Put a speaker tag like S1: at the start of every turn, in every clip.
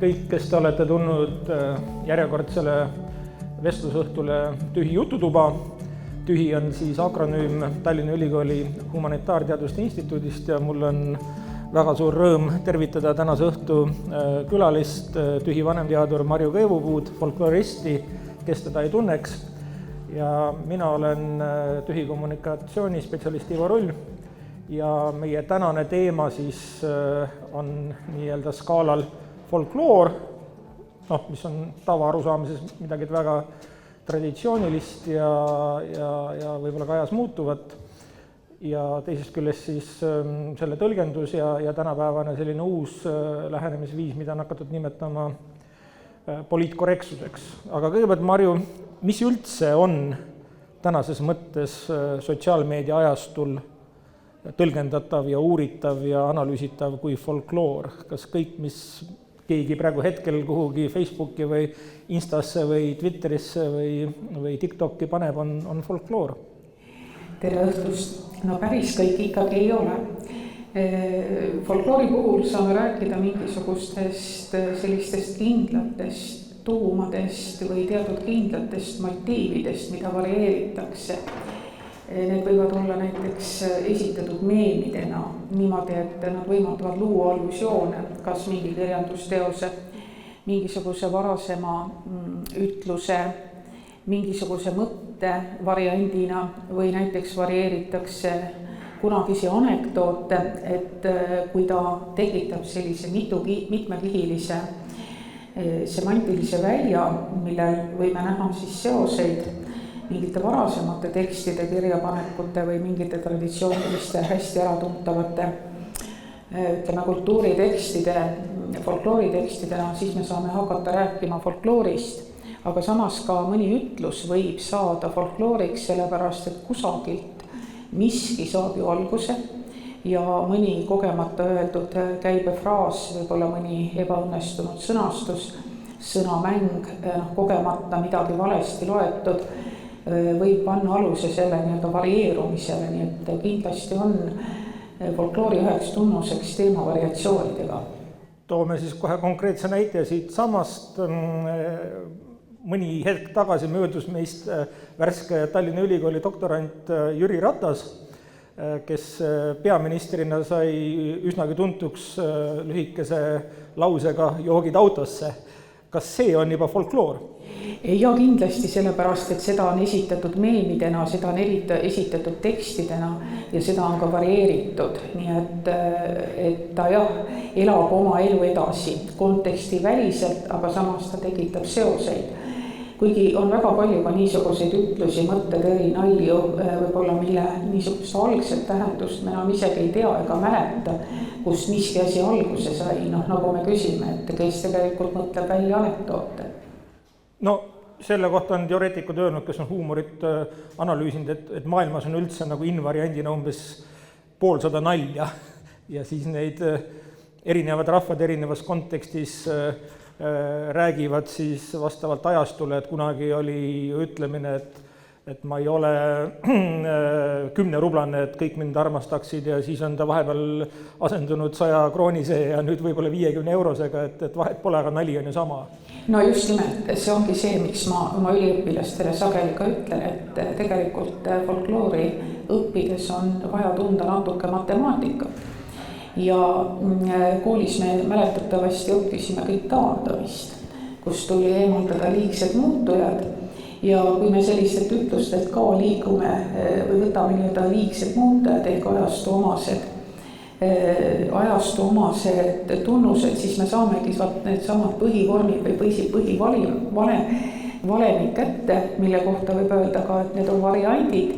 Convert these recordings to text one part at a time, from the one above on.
S1: kõik, kes te olete tulnud järjekordsele vestlusõhtule Tühi jututuba. Tühi on siis akronüüm Tallinna Ülikooli Humanitaarteaduste Instituudist ja mul on väga suur rõõm tervitada tänase õhtu külalist, Tühi vanemteadur Marju Kõivupuud, folkloristi, kes teda ei tunneks. Ja mina olen Tühi kommunikatsioonispetsialist Ivo Rull ja meie tänane teema siis on nii-öelda skaalal folkloor, mis on tavaarusaamises midagi väga traditsioonilist ja võib-olla ka ajas muutuvat. Ja teisest küljest siis selle tõlgendus ja tänapäevane selline uus lähenemisviis, mida on hakatud nimetama poliitkorrektsuseks. Aga kõigepealt, Marju, mis üldse on tänases mõttes sotsiaalmeedia ajastul tõlgendatav ja uuritav ja analüüsitav kui folkloor? Kas kõik, mis keegi praegu hetkel kuhugi Facebooki või Instasse või Twitterisse või TikToki paneb, on folkloor?
S2: Tere õhtust! No päris kõik ikkagi ei ole. Folkloori puhul saame rääkida mingisugustest sellistest kindlatest tuumadest või teatud kindlatest motiividest, mida varieeritakse. Need võivad olla näiteks esitatud meemidena niimoodi, et nad võimaldavad luua allusioone, kas mingi kirjandusteose, mingisuguse varasema ütluse, mingisuguse mõtte variandina või näiteks varieeritakse kunagisi anekdoote, et kui ta tekitab sellise mitmekihilise semantilise välja, millel võime näha siis seoseid mingite varasemate tekstide kirjapanekute või mingite traditsiooniliste hästi äratuntavate kultuuritekstide, folklooritekstidena, siis me saame hakata rääkima folkloorist. Aga samas ka mõni ütlus võib saada folklooriks, sellepärast et kusagilt miski saab ju alguse ja mõni kogemata öeldud käibefraas, võib-olla mõni ebaõnnestunud sõnastus, sõnamäng, kogemata midagi valesti loetud, võib panna aluse selle nii-öelda varieerumisele, nii et kindlasti on folkloori üheks tunnuseks teema variatsioonidega.
S1: Toome siis kohe konkreetse näite siit samast. Mõni hetk tagasi möödus meist värske Tallinna Ülikooli doktorant Jüri Ratas, kes peaministrina sai üsnagi tuntuks lühikese lausega joogid autosse. Kas see on juba folkloor?
S2: Ja kindlasti sellepärast, et seda on esitatud meemidena, seda on esitatud tekstidena ja seda on ka varieeritud. Nii et ta elab oma elu edasi konteksti väliselt, aga samas ta tekitab seoseid. Kuigi on väga palju ka niisuguseid ütlusi, mõttetööri, nalju, võib-olla mille niisugust algset tähendust me enam isegi ei tea ega mäleta, kust miski asi alguse sai, nagu me küsime, et kes tegelikult mõtleb välja anekdoote.
S1: No selle kohta on teoreetikud öelnud, kes on huumorit analüüsinud, et maailmas on üldse nagu invariandina umbes 50 nalja ja siis neid erinevad rahvad erinevas kontekstis räägivad siis vastavalt ajastule, et kunagi oli ütlemine, et ma ei ole 10-rublane, et kõik mind armastaksid ja siis on ta vahepeal asendunud 100 kroonise ja nüüd võib-olla 50 eurosega, et vahet pole, aga nali on ju sama.
S2: No just nimelt, see ongi see, miks ma oma üliõpilastele sageli ka ütlen, et tegelikult folkloori õppides on vaja tunda natuke matemaatikat. Ja koolis me mäletatavasti õppisime kõik taandamist, kus tuli eemaldada liigsed muutujad ja kui me sellistelt ütlustelt ka liigume või võtame nii-öelda liigsed muutujad ehk ajastu omased tunnused, siis me saamegi need samad põhivormid või põhivalemid kätte, mille kohta võib öelda ka, et need on variandid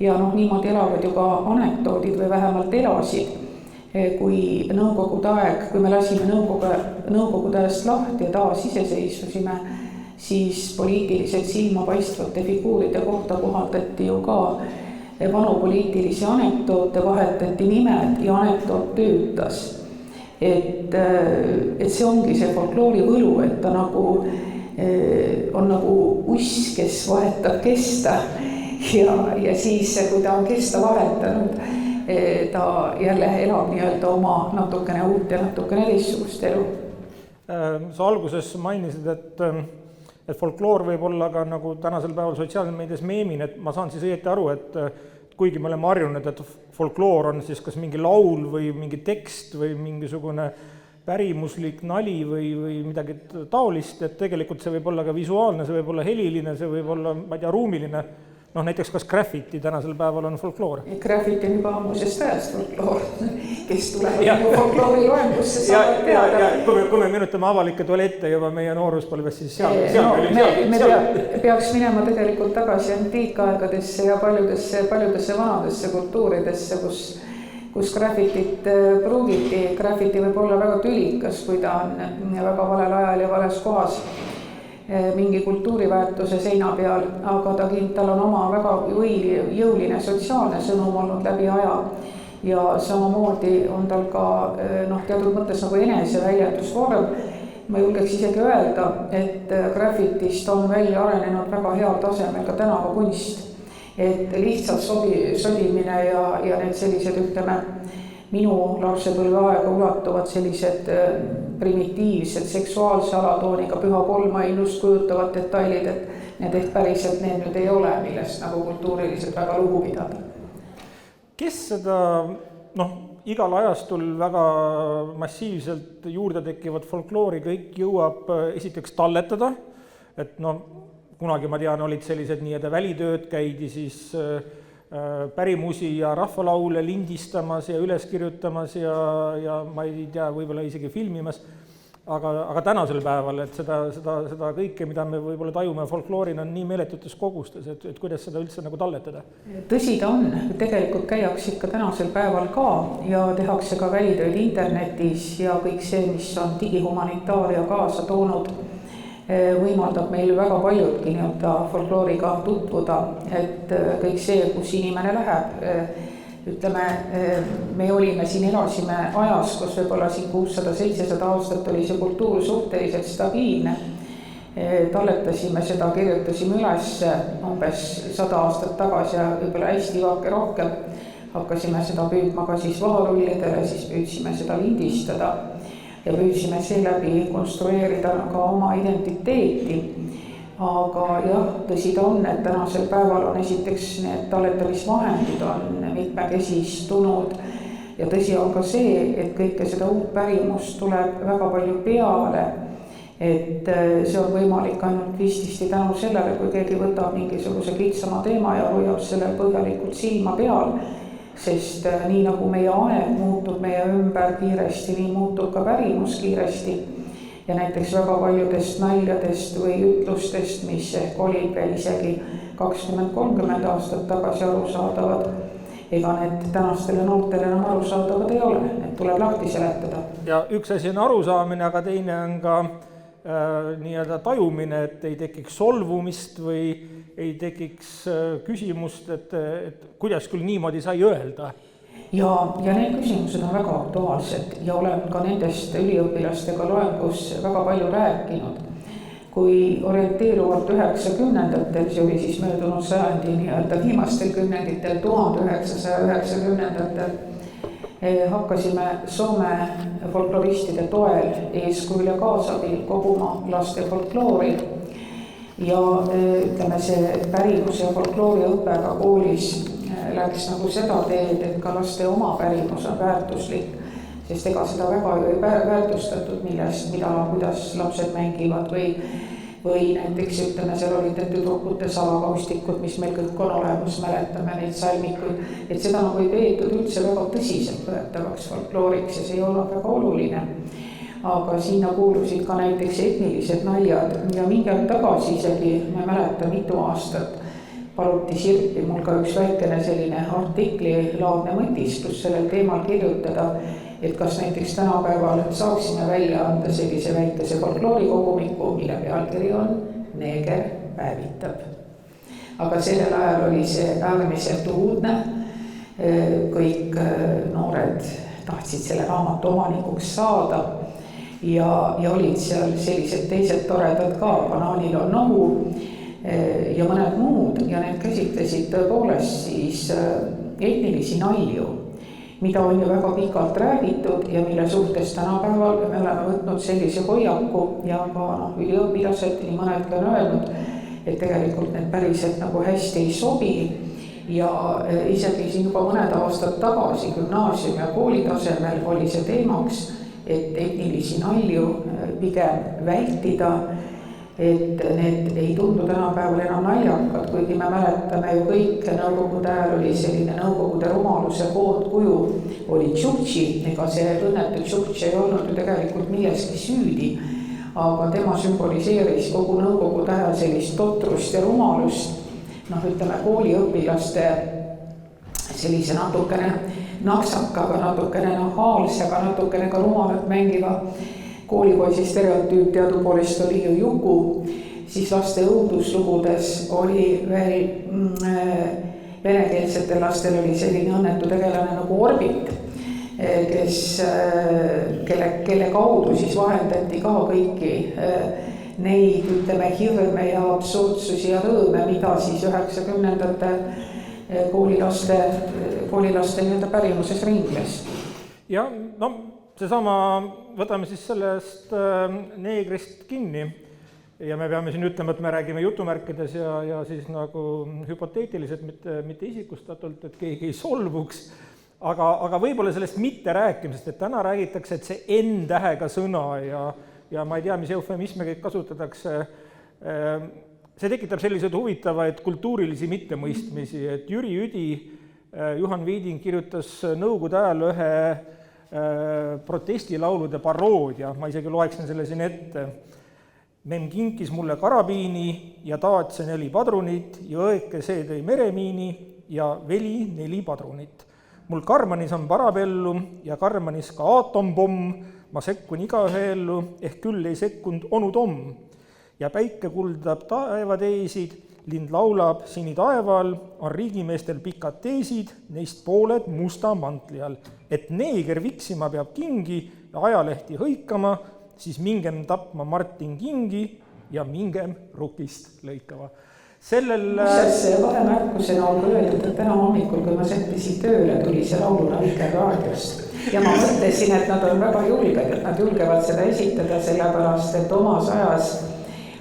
S2: ja niimoodi elavad ju ka anekdoodid või vähemalt elasid. Kui nõukogude aeg, kui me lasime nõukogude ajast lahti ja taas iseseisvusime, siis poliitiliselt silmapaistvate figuuride kohta kohaldati ju ka vanu poliitilisi anekdoote, vahetati nimed ja anekdoot töötas. Et see ongi see folkloori võlu, et ta on nagu uss, kes vahetab kesta ja siis, kui ta on kesta vahetanud, ta jälle elab nii-öelda oma natukene uut ja natukene teistsugust elu.
S1: sa alguses mainisid, et folkloor võib olla ka nagu tänasel päeval sotsiaalmeedias meemin, et ma saan siis õieti aru, et kuigi me oleme harjunud, et folkloor on siis kas mingi laul või mingi tekst või mingisugune pärimuslik nali või midagi taolist, et tegelikult see võib olla ka visuaalne, see võib olla heliline, see võib olla, ma ei tea, ruumiline. Näiteks kas graffiti tänasel päeval on folkloor?
S2: Graffiti on juba ammusest ajast folkloor, kes tuleb folkloori loengusse saavad teada.
S1: Kui me meenutame avalikke tualette juba meie nooruspõlves, siis
S2: me peaks minema tegelikult tagasi antiikaegadesse ja paljudesse vanadesse kultuuridesse, kus graffitit pruugiti. Graffiti võib olla väga tülikas, kui ta on väga valel ajal ja vales kohas mingi kultuuriväärtuse seina peal, aga tal on oma väga jõuline sotsiaalne sõnum olnud läbi aja ja samamoodi on tal ka teatud mõttes nagu eneseväljendusvorm. Ma julgeks isegi öelda, et graffitist on välja arenenud väga heal tasemel ka tänavakunst, et lihtsalt sodimine ja need sellised, ütleme, minu lapsepõlve aega ulatuvad sellised primitiivsed seksuaalse alatooniga püha kolmainust kujutavad detailid, et need ehk päriselt need nüüd ei ole, millest nagu kultuuriliselt väga lugu pidada.
S1: Kes seda, igal ajastul väga massiivselt juurde tekkivad folkloori kõik jõuab esiteks talletada, et kunagi ma tean, olid sellised nii-öelda välitööd, käidi siis pärimusi ja rahvalaule lindistamas ja üles kirjutamas ja ma ei tea, võib-olla isegi filmimas, aga tänasel päeval, et seda kõike, mida me võib-olla tajume folkloorina, on nii meeletutes kogustes, et kuidas seda üldse nagu talletada?
S2: Tõsi ta on, tegelikult käiakse ikka tänasel päeval ka ja tehakse ka välitööd internetis ja kõik see, mis on digihumanitaaria kaasa toonud, võimaldab meil väga paljudki folklooriga tutvuda, et kõik see, kus inimene läheb, ütleme, me elasime ajas, kus võib-olla 600-700 aastat oli see kultuur suhteliselt stabiilne, talletasime seda, kirjutasime üles umbes 100 aastat tagasi ja võib-olla hästi vaake rohkem, hakkasime seda püüdma ka siis vaharullidele, siis püüdsime seda lindistada ja püüdsime seeläbi konstrueerida ka oma identiteeti. Aga jah, tõsi ta on, et tänasel päeval on esiteks need talletamisvahendid on mitmekesistunud ja tõsi on ka see, et kõike seda uut pärimust tuleb väga palju peale, et see on võimalik ainult vististi tänu sellele, kui keegi võtab mingisuguse kitsama teema ja hoiab selle põhjalikult silma peal, sest nii nagu meie aeg muutub meie ümber kiiresti, nii muutub ka pärimus kiiresti ja näiteks väga paljudest naljadest või ütlustest, mis ehk olid veel isegi 20-30 aastat tagasi arusaadavad, ega need tänastele noortele enam arusaadavad ei ole, need tuleb lahti seletada.
S1: Ja üks asi on arusaamine, aga teine on ka nii-öelda tajumine, et ei tekiks solvumist või ei tekiks küsimust, et kuidas küll niimoodi sai öelda.
S2: Ja need küsimused on väga aktuaalsed ja olen ka nendest üliõpilastega loengus väga palju rääkinud. Kui orienteeruvalt 90-ndatel, see oli siis möödunud sajandi nii-öelda viimastel kümnenditel, 1990-ndatel, hakkasime Soome folkloristide toel eeskujul ja kaasabil koguma laste folkloori ja ütleme, see pärimus ja folkloori õppega koolis läks nagu seda teed, et ka laste oma pärimus on väärtuslik, sest ega seda väga ei väärtustatud, kuidas lapsed mängivad või näiteks ütleme, seal olid need tüdrukute salakaustikud, mis meil kõik on olemas, mäletame neid salmikuid, et seda nagu ei peetud üldse väga tõsiselt võetavaks folklooriks ja see ei olnud väga oluline. Aga sinna kuulusid ka näiteks etnilised naljad ja mingi aeg tagasi isegi, ma ei mäleta mitu aastat, paluti Sirpi mul ka üks väikene selline artiklilaadne mõtisklus sellel teemal kirjutada, et kas näiteks tänapäeval saaksime välja anda sellise väikese folkloorikogumiku, mille pealkiri on Neeger päevitab. Aga sellel ajal oli see äärmiselt uudne, kõik noored tahtsid selle raamatu omanikuks saada ja olid seal sellised teised toredad ka, Banaanil on nohu ja mõned muud ja need käsitlesid tõepoolest siis etnilisi nalju. mida on ju väga pikalt räägitud ja mille suhtes tänapäeval me oleme võtnud sellise hoiaku ja ka üliõpilased, nii mõnedki on öelnud, et tegelikult need päriselt nagu hästi ei sobi. Ja isegi siin juba mõned aastad tagasi gümnaasiumi ja kooli tasemel oli see teemaks, et etnilisi nalju pigem vältida, et need ei tundu tänapäeval enam naljakad, kuigi me mäletame ju kõik, nõukogude ajal oli selline nõukogude rumaluse koondkuju, oli Tšuktši, ega see õnnetu Tšuktši ei olnud ju tegelikult milleski süüdi, aga tema sümboliseeris kogu nõukogude ajal sellist totrust ja rumalust, ütleme kooliõpilaste sellise natukene naksakaga, natukene nahaalsega, natukene ka rumalat mängiva koolipoisi stereotüüp teadupoolest oli ju Juku, siis laste õuduslugudes oli veel venekeelsetel lastel oli selline õnnetu tegelane nagu Orbik, kelle kaudu siis vahendati ka kõiki neid, ütleme, hirme ja absurdsusi ja rõõme, mida siis 90-ndate koolilaste nii-öelda pärimuses ringles.
S1: Ja seesama, võtame siis sellest neegrist kinni ja me peame siin ütlema, et me räägime jutumärkides ja siis nagu hüpoteetiliselt, mitte isikustatult, et keegi ei solvuks, aga võib-olla sellest mitte rääkimisest, et täna räägitakse, et see N-tähega sõna ja ma ei tea, mis eufemisme kõik kasutatakse, see tekitab selliseid huvitavaid kultuurilisi mittemõistmisi, et Jüri Üdi, Juhan Viiding kirjutas nõukogude ajal ühe protestilaulude paroodia, ma isegi loeksin selle siin ette. Memm kinkis mulle karabiini ja taatse 4 padrunit ja õeke see tõi meremiini ja veli 4 padrunit. Mul karmanis on parabellum ja karmanis ka aatompomm, ma sekkun igaühe ellu, ehk küll ei sekkunud onu Tom. Ja päike kuldab taevateesid, lind laulab sini taeval, on riigimeestel pikad teesid, neist pooled musta mantli all. Et neeger viksima peab kingi ja ajalehti hõikama, siis mingem tapma Martin Kingi ja mingem rukist lõikama.
S2: See vahemärkusena on öeldud, et täna hommikul, kui ma sättisin tööle, tuli see lauluna Vikerraadiost. Ja ma mõtlesin, et nad on väga julged, et nad julgevad seda esitada, sellepärast, et omas ajas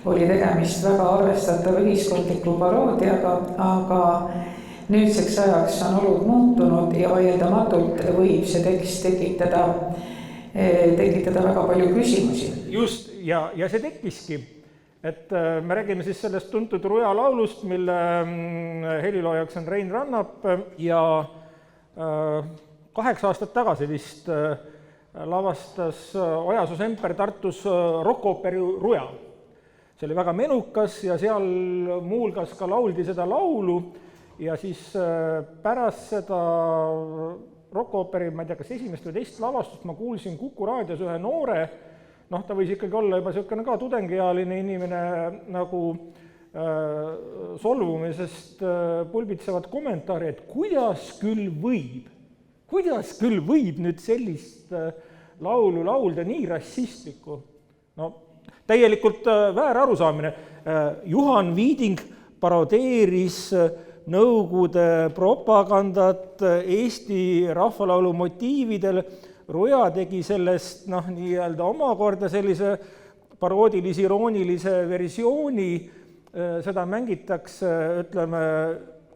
S2: oli tegemist väga arvestatava ühiskondliku paroodiaga, aga nüüdseks ajaks on olud muutunud ja vaieldamatult võib see tekst tekitada väga palju küsimusi.
S1: Just, ja see tekkiski. Et me räägime siis sellest tuntud Ruja laulust, mille heliloojaks on Rein Rannap ja 8 aastat tagasi vist lavastas Ojasu Semper Tartus rock-ooperi Ruja. See oli väga menukas ja seal muuhulgas ka lauldi seda laulu ja siis pärast seda rock-ooperi, ma ei tea, kas esimest või teist lavastust ma kuulsin Kuku raadios ühe noore, ta võis ikkagi olla juba selline ka tudengialine inimene nagu solvumisest pulbitsevad kommentaari, et kuidas küll võib nüüd sellist laulu laulda nii rassistlikku. Täielikult väär arusaamine. Juhan Viiding parodeeris Nõukogude propagandat Eesti rahvalaulu motiividel. Ruja tegi sellest nii-öelda omakorda sellise paroodilise, iroonilise versiooni, seda mängitakse, ütleme,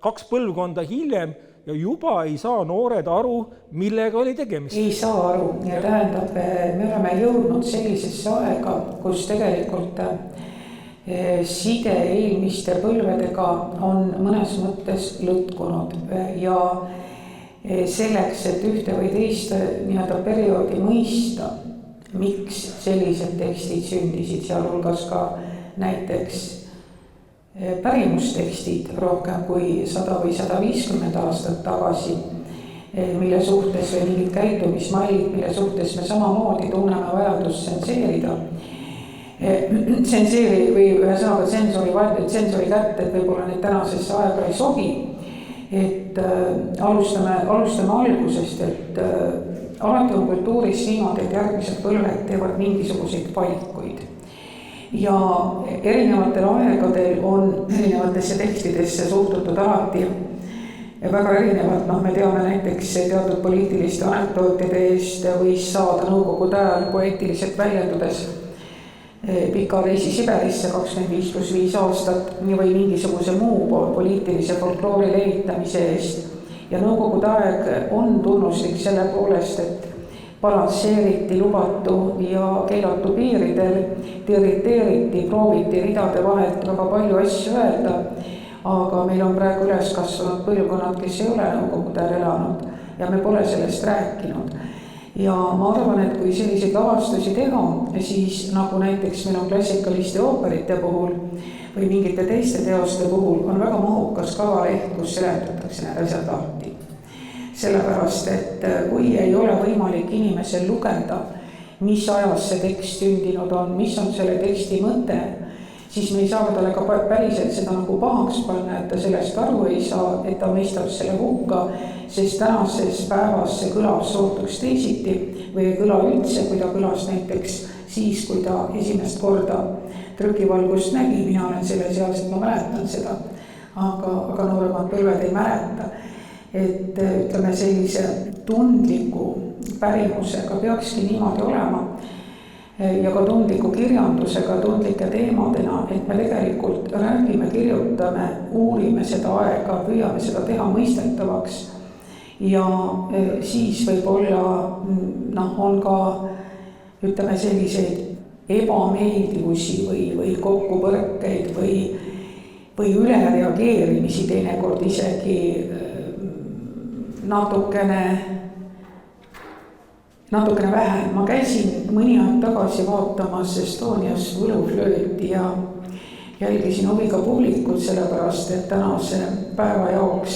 S1: 2 põlvkonda hiljem ja juba ei saa noored aru, millega oli tegemist.
S2: Ei saa aru ja tähendab, me oleme jõudnud sellisesse aega, kus tegelikult side eelmiste põlvedega on mõnes mõttes lõtkunud ja selleks, et ühte või teist nii-öelda perioodi mõista, miks sellised tekstid sündisid, sealhulgas ka näiteks pärimustekstid rohkem kui 100 või 150 aastat tagasi, mille suhtes või mingid käitumismallid, mille suhtes me samamoodi tunneme vajadust tsenseerida. Või ühesõnaga tsensori kätte, et võib-olla need tänasesse aega ei sobi. Et alustame algusest, et alati on kultuuris niimoodi, et järgmised põlved teevad mingisuguseid valikuid. Ja erinevatel aegadel on erinevatesse tekstidesse suhtutud alati väga erinevad, me teame näiteks teatud poliitiliste anekdootide eest võis saada nõukogude ajal poeetiliselt väljendudes pika reisi Siberisse 25+5 aastat või mingisuguse muu poliitilise folkloori levitamise eest. Ja nõukogude aeg on tunnuslik selle poolest, et balansseeriti lubatu ja keelatu piiridel, diriteeriti, prooviti ridade vahelt väga palju asju öelda, aga meil on praegu üles kasvanud põlvkonnad, kes ei ole nõukogude ajal elanud ja me pole sellest rääkinud. Ja ma arvan, et kui selliseid lavastusi teha, siis nagu näiteks meil on klassikaliste ooperite puhul või mingite teiste teoste puhul on väga mahukas kavaleht, kus seletatakse need asjad lahti. Sellepärast, et kui ei ole võimalik inimesel lugeda, mis ajas see tekst sündinud on, mis on selle teksti mõte, siis me ei saa talle ka päriselt seda nagu pahaks panna, et ta sellest aru ei saa, et ta mõistab selle hukka, sest tänases päevas see kõlab sootuks teisiti või ei kõla üldse, kui ta kõlas näiteks siis, kui ta esimest korda trükivalgust nägi, mina olen selles eas, et ma mäletan seda, aga nooremad põlved ei mäleta. Et ütleme sellise tundliku pärimusega peakski niimoodi olema ja ka tundliku kirjandusega, tundlike teemadena, et me tegelikult räägime, kirjutame, uurime seda aega, püüame seda teha mõistetavaks ja siis võib-olla on ka ütleme selliseid ebameeldivusi või kokkupõrkeid või ülereageerimisi teinekord isegi natukene vähem. Ma käisin mõni aeg tagasi vaatamas Estonias võluflööti ja jälgisin huviga publikut, sellepärast, et tänase päeva jaoks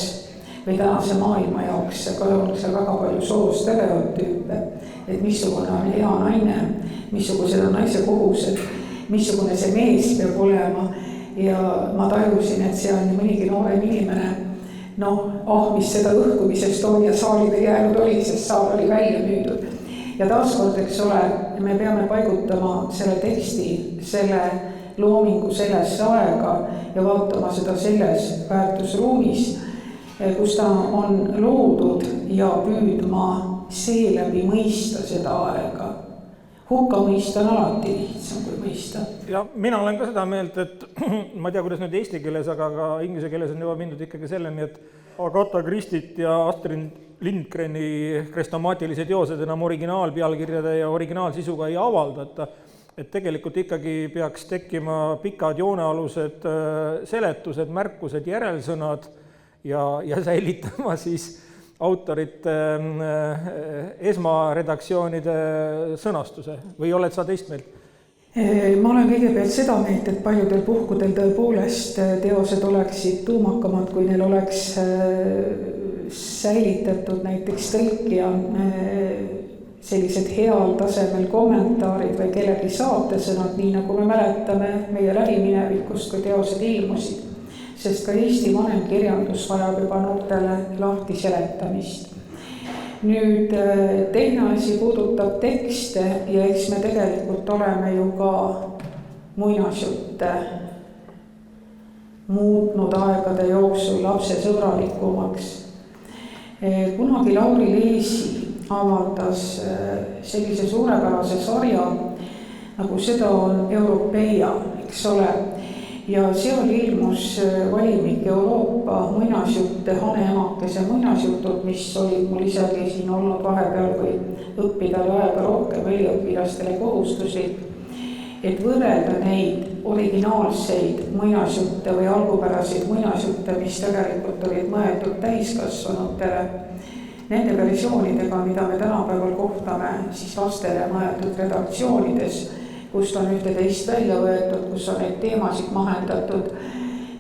S2: või tänase maailma jaoks on seal väga palju soostereotüüpe, et missugune on hea naine, missugused on naise kohused, missugune see mees peab olema ja ma tajusin, et see on mõnigi noorem inimene, mis seda õhku, mis Estonia saalile jäänud oli, sest saal oli välja müüdud. Ja taaskord, eks ole, me peame paigutama selle teksti, selle loomingu sellesse aega ja vaatama seda selles väärtusruumis, kus ta on loodud ja püüdma seeläbi mõista seda aega. Hukka mõista on alati lihtsam kui mõista.
S1: Ja mina olen ka seda meelt, et ma ei tea, kuidas nüüd eesti keeles, aga ka inglise keeles on juba mindud ikkagi selleni, et Agatha Christit ja Astrid Lindgreni krestamaatilised joosed enam originaalpealkirjade ja originaalsisuga ei avaldata, et tegelikult ikkagi peaks tekkima pikad joonealused seletused, märkused, järelsõnad ja säilitama siis autorite esmaredaktsioonide sõnastuse või oled sa teist meelt?
S2: Ma olen kõigepealt seda meelt, et paljudel puhkudel tõepoolest teosed oleksid tuumakamad, kui neil oleks säilitatud näiteks tõlkija sellised heal tasemel kommentaarid või kellegi saatesõnad, nii nagu me mäletame meie lähiminevikust, kui teosed ilmusid. Sest ka Eesti vanemkirjandus vajab juba noortele lahti seletamist. Nüüd teine asi puudutab tekste ja eks me tegelikult oleme ju ka muinasjutte muutnud aegade jooksul lapsesõbralikumaks. Kunagi Lauri Leesi avaldas sellise suurepärase sarja, nagu seda on Europeia, eks ole. Ja seal ilmus valimik Euroopa muinasjutte, Haneemakese muinasjutud, mis olid mul isegi siin olnud vahepeal, kui õppida aega rohkem üliõpilastele kohustusi, et võrrelda neid originaalseid muinasjutte või algupäraseid muinasjutte, mis tegelikult olid mõeldud täiskasvanutele, nende versioonidega, mida me tänapäeval kohtame siis lastele mõeldud redaktsioonides, kust on ühte teist välja võetud, kus on neid teemasid mahendatud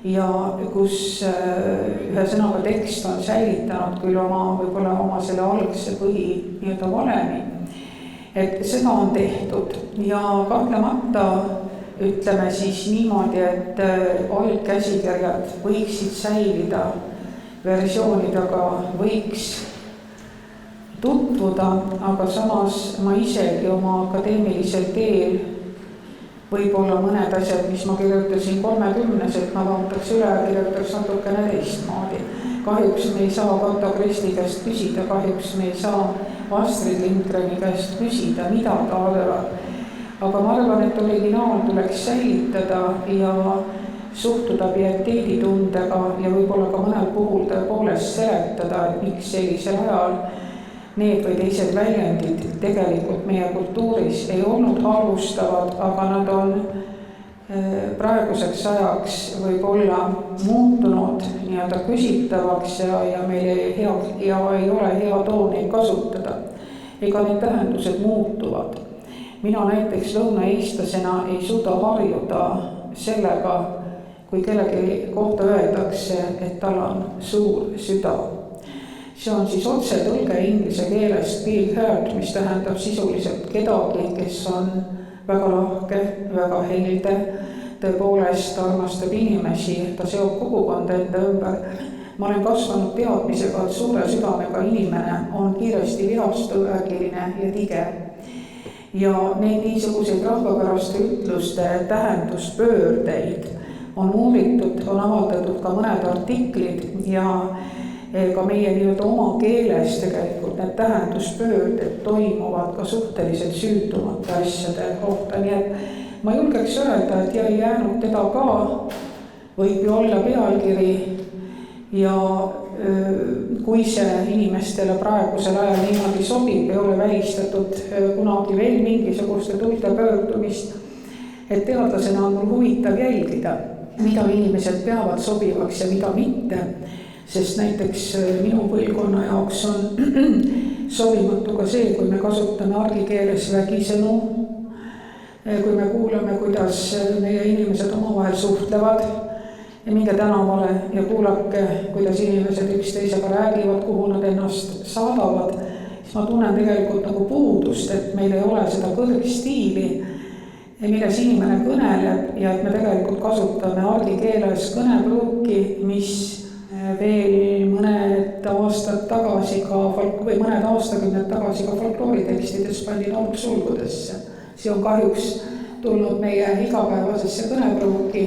S2: ja kus ühe sõnaga tekst on säilitanud küll võib-olla oma selle algse põhi nii-öelda valemi. Et seda on tehtud ja kahtlemata ütleme siis niimoodi, et algkäsikirjad võiksid säilida, versioonidega võiks tutvuda, aga samas ma isegi oma akadeemilisel teel võib-olla mõned asjad, mis ma kirjutasin 30, et ma vaataks üle ja kirjutaks natukene teistmoodi. Kahjuks me ei saa Agatha Christie käest küsida, kahjuks me ei saa Astrid Lindgreni käest küsida, mida ta arvab. Aga ma arvan, et originaal tuleks säilitada ja suhtuda pieteeditundega ja võib-olla ka mõnel puhul tõepoolest seletada, et miks sellisel ajal need või teised väljendid tegelikult meie kultuuris ei olnud halvustavad, aga nad on praeguseks ajaks võib-olla muutunud nii-öelda küsitavaks ja meil ei ole hea toon neid kasutada. Ega need tähendused muutuvad. Mina näiteks lõunaeestlasena ei suuda harjuda sellega, kui kellegi kohta öeldakse, et tal on suur süda. See on siis otsetõlge inglise keelest big heart, mis tähendab sisuliselt kedagi, kes on väga lahke, väga helde, tõepoolest armastab inimesi, ta seob kogukonda enda ümber. Ma olen kasvanud teadmisega, et suure südamega inimene on kiiresti vihastuv, äkiline ja tige. Ja neid niisuguseid rahvapäraste ütluste tähenduspöördeid on uuritud, on avaldatud ka mõned artiklid ja ka meie nii-öelda oma keeles tegelikult need tähenduspöörded toimuvad ka suhteliselt süütumate asjade kohta, nii et ma julgeks öelda, et ei jäänud teda ka, võib ju olla pealkiri ja kui see inimestele praegusel ajal niimoodi sobib, ei ole välistatud kunagi veel mingisuguste tulte pöördumist, et teadlasena on mul huvitav jälgida, mida inimesed peavad sobivaks ja mida mitte. Sest näiteks minu põlvkonna jaoks on sobimatu ka see, kui me kasutame argikeeles vägisõnu, kui me kuulame, kuidas meie inimesed omavahel suhtlevad ja minge tänavale ja kuulake, kuidas inimesed üksteisega räägivad, kuhu nad ennast saadavad, siis ma tunnen tegelikult nagu puudust, et meil ei ole seda kõrgstiili, milles inimene kõneleb ja et me tegelikult kasutame argikeeles kõnepruuki, mis veel mõned aastad tagasi või mõned aastakümned tagasi ka folklooritekstides pandi sulgudesse. See on kahjuks tulnud meie igapäevasesse kõnepruuki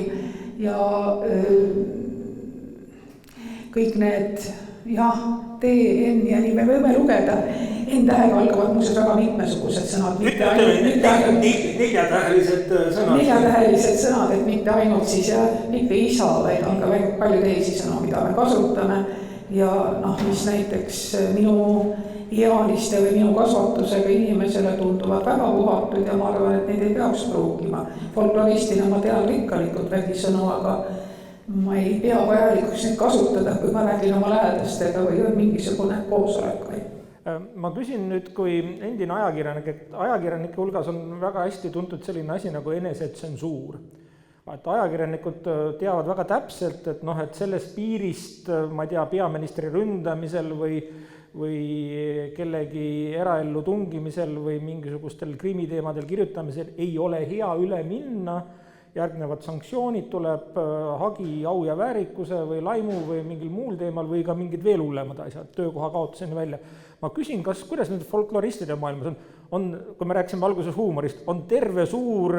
S2: ja kõik need TN ja nii me võime lugeda. N-tähega algavad muuseas väga mitmesugused sõnad.
S1: Neljatähelised sõnad.
S2: Neljatähelised sõnad, et mitte ainult siis mitte isa, vaid on ka väga palju teisi sõnu, mida me kasutame. Ja mis näiteks minu ealiste või minu kasvatusega inimesele tunduvad väga puhatud ja ma arvan, et neid ei peaks pruukima. Folkloristina ma tean rikkalikult vägisõnu, aga ma ei pea vajalikuks neid kasutada, kui ma räägin oma lähedastega või on mingisugune koosolek.
S1: Ma küsin nüüd, kui endine ajakirjanik, et ajakirjanike hulgas on väga hästi tuntud selline asi nagu enesetsensuur. Et ajakirjanikud teavad väga täpselt, et sellest piirist, ma ei tea, peaministri ründamisel või kellegi eraellu tungimisel või mingisugustel krimiteemadel kirjutamisel ei ole hea üle minna. Järgnevad sanktsioonid, tuleb hagi, au ja väärikuse või laimu või mingil muul teemal või ka mingid veel hullemad asjad, töökoha kaotuseni välja. Ma küsin, kuidas nüüd folkloristide maailmas on, kui me rääkisime alguses huumorist, on terve suur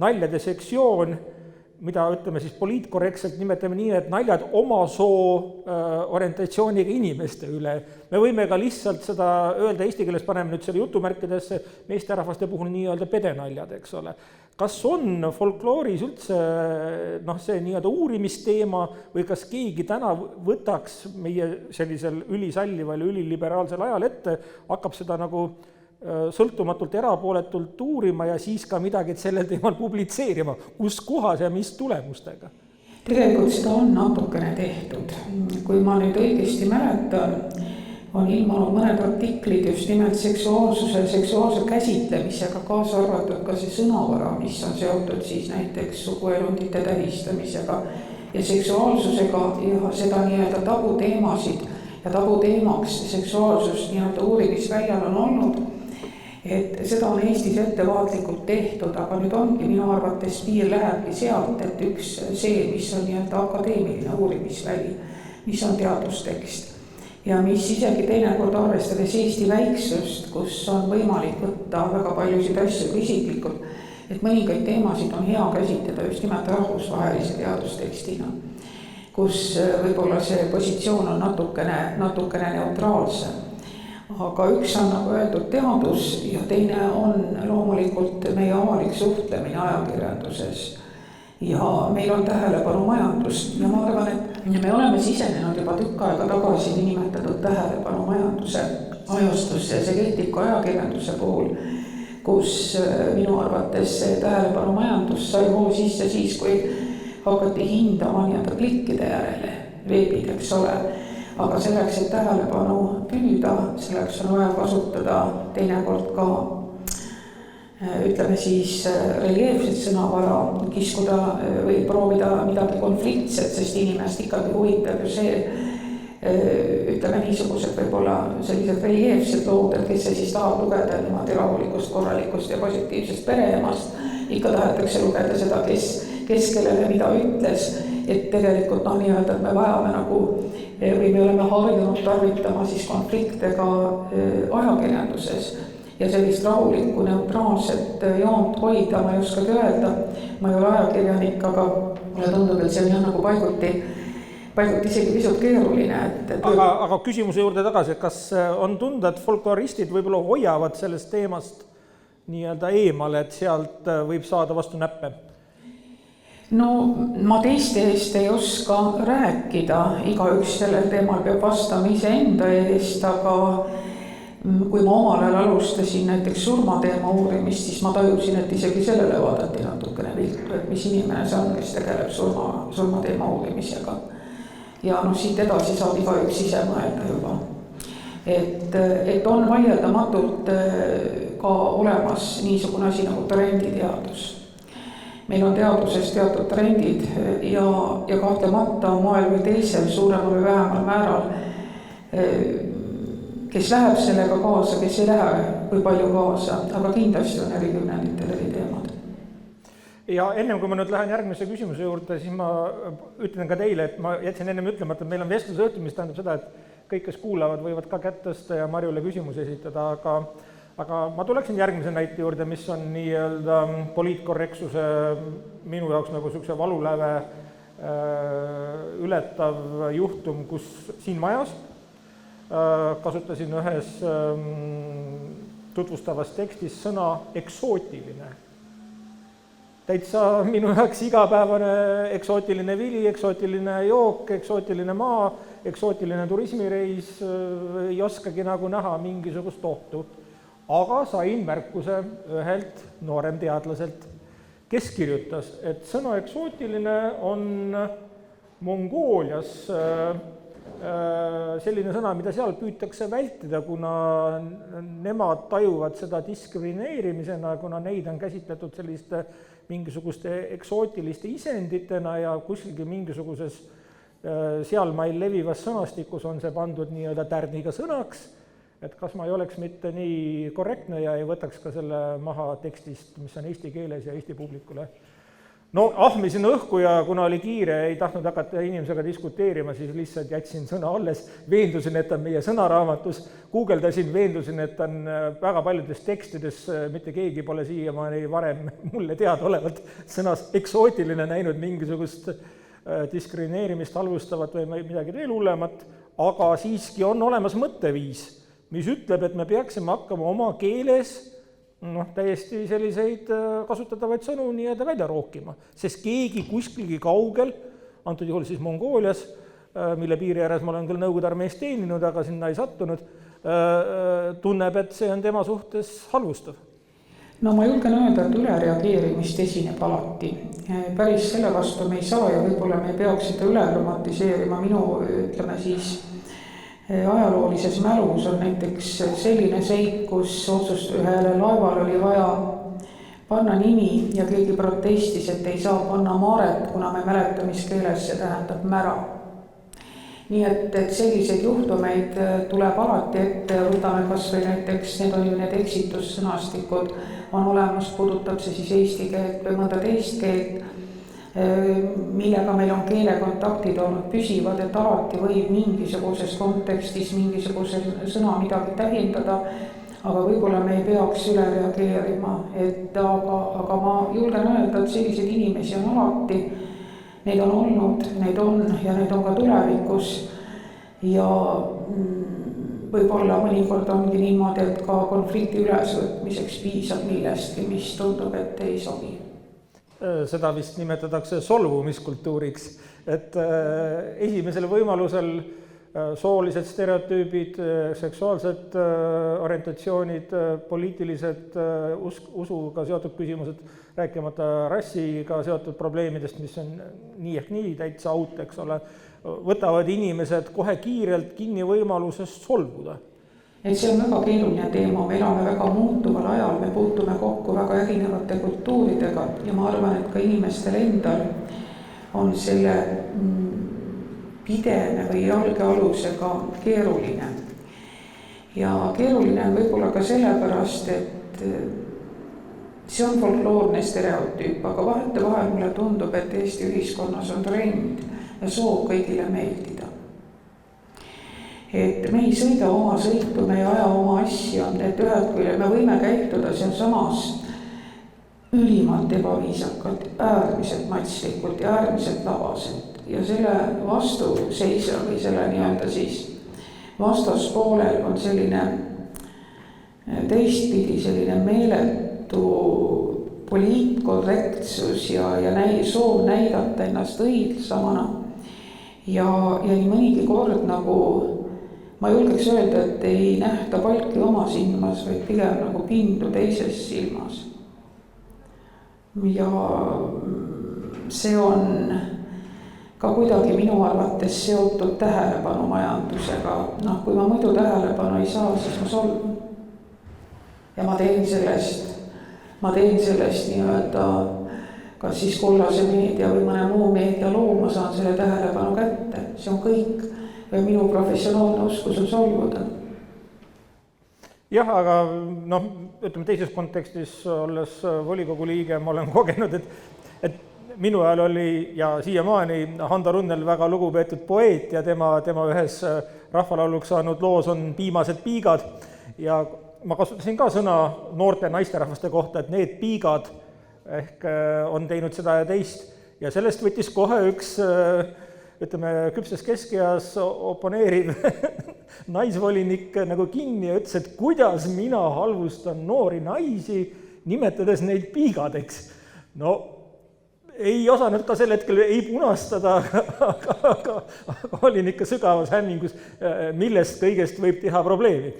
S1: naljade sektsioon, mida ütleme siis poliitkorrektselt nimetame nii, et naljad oma soo orientatsiooniga inimeste üle. Me võime ka lihtsalt seda öelda eesti keeles, paneme nüüd selle jutumärkidesse meesterahvaste puhul nii-öelda pedenaljad, eks ole. Kas on folklooris üldse see nii-öelda uurimisteema või kas keegi täna võtaks meie sellisel ülisallival ja üliliberaalsel ajal ette, hakkab seda nagu sõltumatult erapooletult uurima ja siis ka midagi sellel teemal publitseerima, kus kohas ja mis tulemustega?
S2: Tegelikult seda on natukene tehtud. Kui ma nüüd õigesti mäletan, on ilmanud mõned artiklid just nimelt seksuaalse käsitlemisega, kaasa arvatud ka see sõnavara, mis on seotud siis näiteks suguelundite tähistamisega ja seksuaalsusega ja seda nii-öelda tabuteemasid ja tabuteemaks seksuaalsus nii-öelda uurimisväljal on olnud. Et seda on Eestis ettevaatlikult tehtud, aga nüüd ongi minu arvates piir lähebki sealt, et üks see, mis on nii-öelda akadeemiline uurimisväli, mis on teadustekst ja mis isegi teinekord arvestades Eesti väiksust, kus on võimalik võtta väga paljusid asju isiklikult, et mõningaid teemasid on hea käsitleda just nimelt rahvusvahelise teadustekstina, kus võib-olla see positsioon on natukene neutraalsem. Aga üks on nagu öeldud teadus ja teine on loomulikult meie avalik suhtlemine ajakirjanduses. Ja meil on tähelepanumajandus ja ma arvan, et me oleme sisenenud juba tükk aega tagasi nimetatud tähelepanumajanduse ajastusse ja see kehtib ka ajakirjanduse puhul, kus minu arvates see tähelepanumajandus sai hoo sisse siis, kui hakati hindama nii-öelda klikkide järele veebid, eks ole. Aga selleks, et tähelepanu püüda, selleks on vaja kasutada teinekord ka ütleme siis reljeefset sõnavara, kiskuda või proovida midagi konfliktset, sest inimest ikkagi huvitab ju see, ütleme niisugused võib-olla sellised reljeefsed lood, et kes see siis tahab lugeda niimoodi rahulikust, korralikust ja positiivsest pereemast. Ikka tahetakse lugeda seda, kes kellele mida ütles, et tegelikult nii-öelda, et me vajame nagu või me oleme harjunud tarvitama siis konflikte ka ajakirjanduses ja sellist rahulikku, neutraalset joont hoida, ma ei oskagi öelda, ma ei ole ajakirjanik, aga mulle tundub, et see on nagu paiguti isegi pisut keeruline.
S1: Aga küsimuse juurde tagasi, kas on tunda, et folkloristid võib-olla hoiavad sellest teemast nii-öelda eemale, et sealt võib saada vastu näppe?
S2: No ma teiste eest ei oska rääkida, igaüks sellel teemal peab vastama iseenda eest, aga kui ma omal ajal alustasin näiteks surmateema uurimist, siis ma tajusin, et isegi sellele vaadati natukene viltu, et mis inimene see on, kes tegeleb surmateema uurimisega. Ja siit edasi saab igaüks ise mõelda juba. Et on vaieldamatult ka olemas niisugune asi nagu trenditeadus. Meil on teaduses teatud trendid ja kahtlemata moel või teisel suuremal või vähemal määral, kes läheb sellega kaasa, kes ei lähe kui palju kaasa, aga kindlasti on eri kümnenditel eri teemad.
S1: Ja ennem kui ma nüüd lähen järgmise küsimuse juurde, siis ma ütlen ka teile, et ma jätsin ennem ütlemata, et meil on vestluse õhtu, mis tähendab seda, et kõik, kes kuulavad, võivad ka kätt tõsta ja Marjule küsimusi esitada, aga ma tuleksin järgmise näite juurde, mis on nii-öelda poliitkorreksuse minu jaoks nagu niisuguse valuläve ületav juhtum, kus siin majas kasutasin ühes tutvustavas tekstis sõna eksootiline. Täitsa minu jaoks igapäevane eksootiline vili, eksootiline jook, eksootiline maa, eksootiline turismireis, ei oskagi nagu näha mingisugust ohtu. Aga sain märkuse ühelt noorem teadlaselt, kes kirjutas, et sõna eksootiline on Mongoolias selline sõna, mida seal püütakse vältida, kuna nemad tajuvad seda diskrimineerimisena, kuna neid on käsitletud selliste mingisuguste eksootiliste isenditena ja kuskilgi mingisuguses sealmail levivas sõnastikus on see pandud nii-öelda tärniga sõnaks, et kas ma ei oleks mitte nii korrektne ja ei võtaks ka selle maha tekstist, mis on eesti keeles ja eesti publikule. No ahmisin õhku ja kuna oli kiire, ei tahtnud hakata inimesega diskuteerima, siis lihtsalt jätsin sõna alles, veendusin, et on meie sõnaraamatus, guugeldasin, veendusin, et on väga paljudes tekstides, mitte keegi pole siiamaani varem mulle teadaolevalt sõnas eksootiline näinud mingisugust diskrimineerimist, halvustavat või midagi veel hullemat, aga siiski on olemas mõtteviis, mis ütleb, et me peaksime hakkama oma keeles täiesti selliseid kasutatavaid sõnu nii-öelda välja rookima, sest keegi kuskilgi kaugel, antud juhul siis Mongoolias, mille piiri ääres ma olen küll Nõukogude armees teeninud, aga sinna ei sattunud, tunneb, et see on tema suhtes halvustav.
S2: No ma julgen öelda, et ülereageerimist esineb alati. Päris selle vastu me ei saa ja võib-olla me ei peaks seda üle dramatiseerima. Minu, ütleme siis, ajaloolises mälus on näiteks selline seik, kus ühele laeval oli vaja panna nimi ja keegi protestis, et ei saa panna Maaret, kuna me mäletamiskeeles see tähendab mära. Nii et selliseid juhtumeid tuleb alati ette, võtame kas või näiteks, need on ju need eksitussõnastikud, on olemas, puudutab see siis eesti keelt või mõnda teist keelt, millega meil on keelekontaktid olnud püsivad, et alati võib mingisuguses kontekstis mingisuguse sõna midagi tähendada, aga võib-olla me ei peaks üle reageerima, et aga ma julgen öelda, et selliseid inimesi on alati, neid on olnud, neid on ja neid on ka tulevikus ja võib-olla mõnikord ongi niimoodi, et ka konflikti ülesvõtmiseks piisab millestki, mis tundub, et ei sobi.
S1: Seda vist nimetatakse solvumiskultuuriks, et esimesel võimalusel soolised stereotüübid, seksuaalsed orientatsioonid, poliitilised usuga seotud küsimused, rääkimata rassiga seotud probleemidest, mis on nii ehk nii täitsa out, eks ole, võtavad inimesed kohe kiirelt kinni võimalusest solvuda.
S2: Et see on väga keeruline teema, me elame väga muutuval ajal, me puutume kokku väga erinevate kultuuridega ja ma arvan, et ka inimestel endal on selle pidene või jalgealusega keeruline. Ja keeruline on võib-olla ka sellepärast, et see on folkloorne stereotüüp, aga vahetevahel mulle tundub, et Eesti ühiskonnas on trend ja soov kõigile meeldida. Et me ei sõida oma sõitu, me ei aja oma asju, et ühed küll me võime käituda seal samas ülimalt ebaviisakalt, äärmiselt matslikult ja äärmiselt labaselt. Ja selle vastuseisja või selle nii-öelda siis vastaspoolel on selline teistpidi selline meeletu poliitkorrektsus ja soov näidata ennast õigsamana. Ja nii mõnigi kord nagu ma julgeks öelda, et ei nähta palki oma silmas, vaid pigem nagu pindu teises silmas. Ja see on ka kuidagi minu arvates seotud tähelepanu majandusega. Kui ma muidu tähelepanu ei saa, siis ma solvun. Ja ma teen sellest nii-öelda kas siis kollase meedia või mõne muu meedia loo, ma saan selle tähelepanu kätte. See on kõik. Ja minu professionaalne oskus on solvuda.
S1: Jah, aga ütleme teises kontekstis, olles volikogu liige, ma olen kogenud, et minu ajal oli ja siiamaani Hando Runnel väga lugupeetud poeet ja tema ühes rahvalauluks saanud loos on Piimased piigad ja ma kasutasin ka sõna noorte naisterahvaste kohta, et need piigad ehk on teinud seda ja teist ja sellest võttis kohe üks küpses keskeas oponeeriv naisvolinik nagu kinni ja ütles, et kuidas mina halvustan noori naisi, nimetades neid piigadeks. No ei osanud ka sel hetkel ei punastada, aga olin ikka sügavas hämmingus, millest kõigest võib teha probleemi.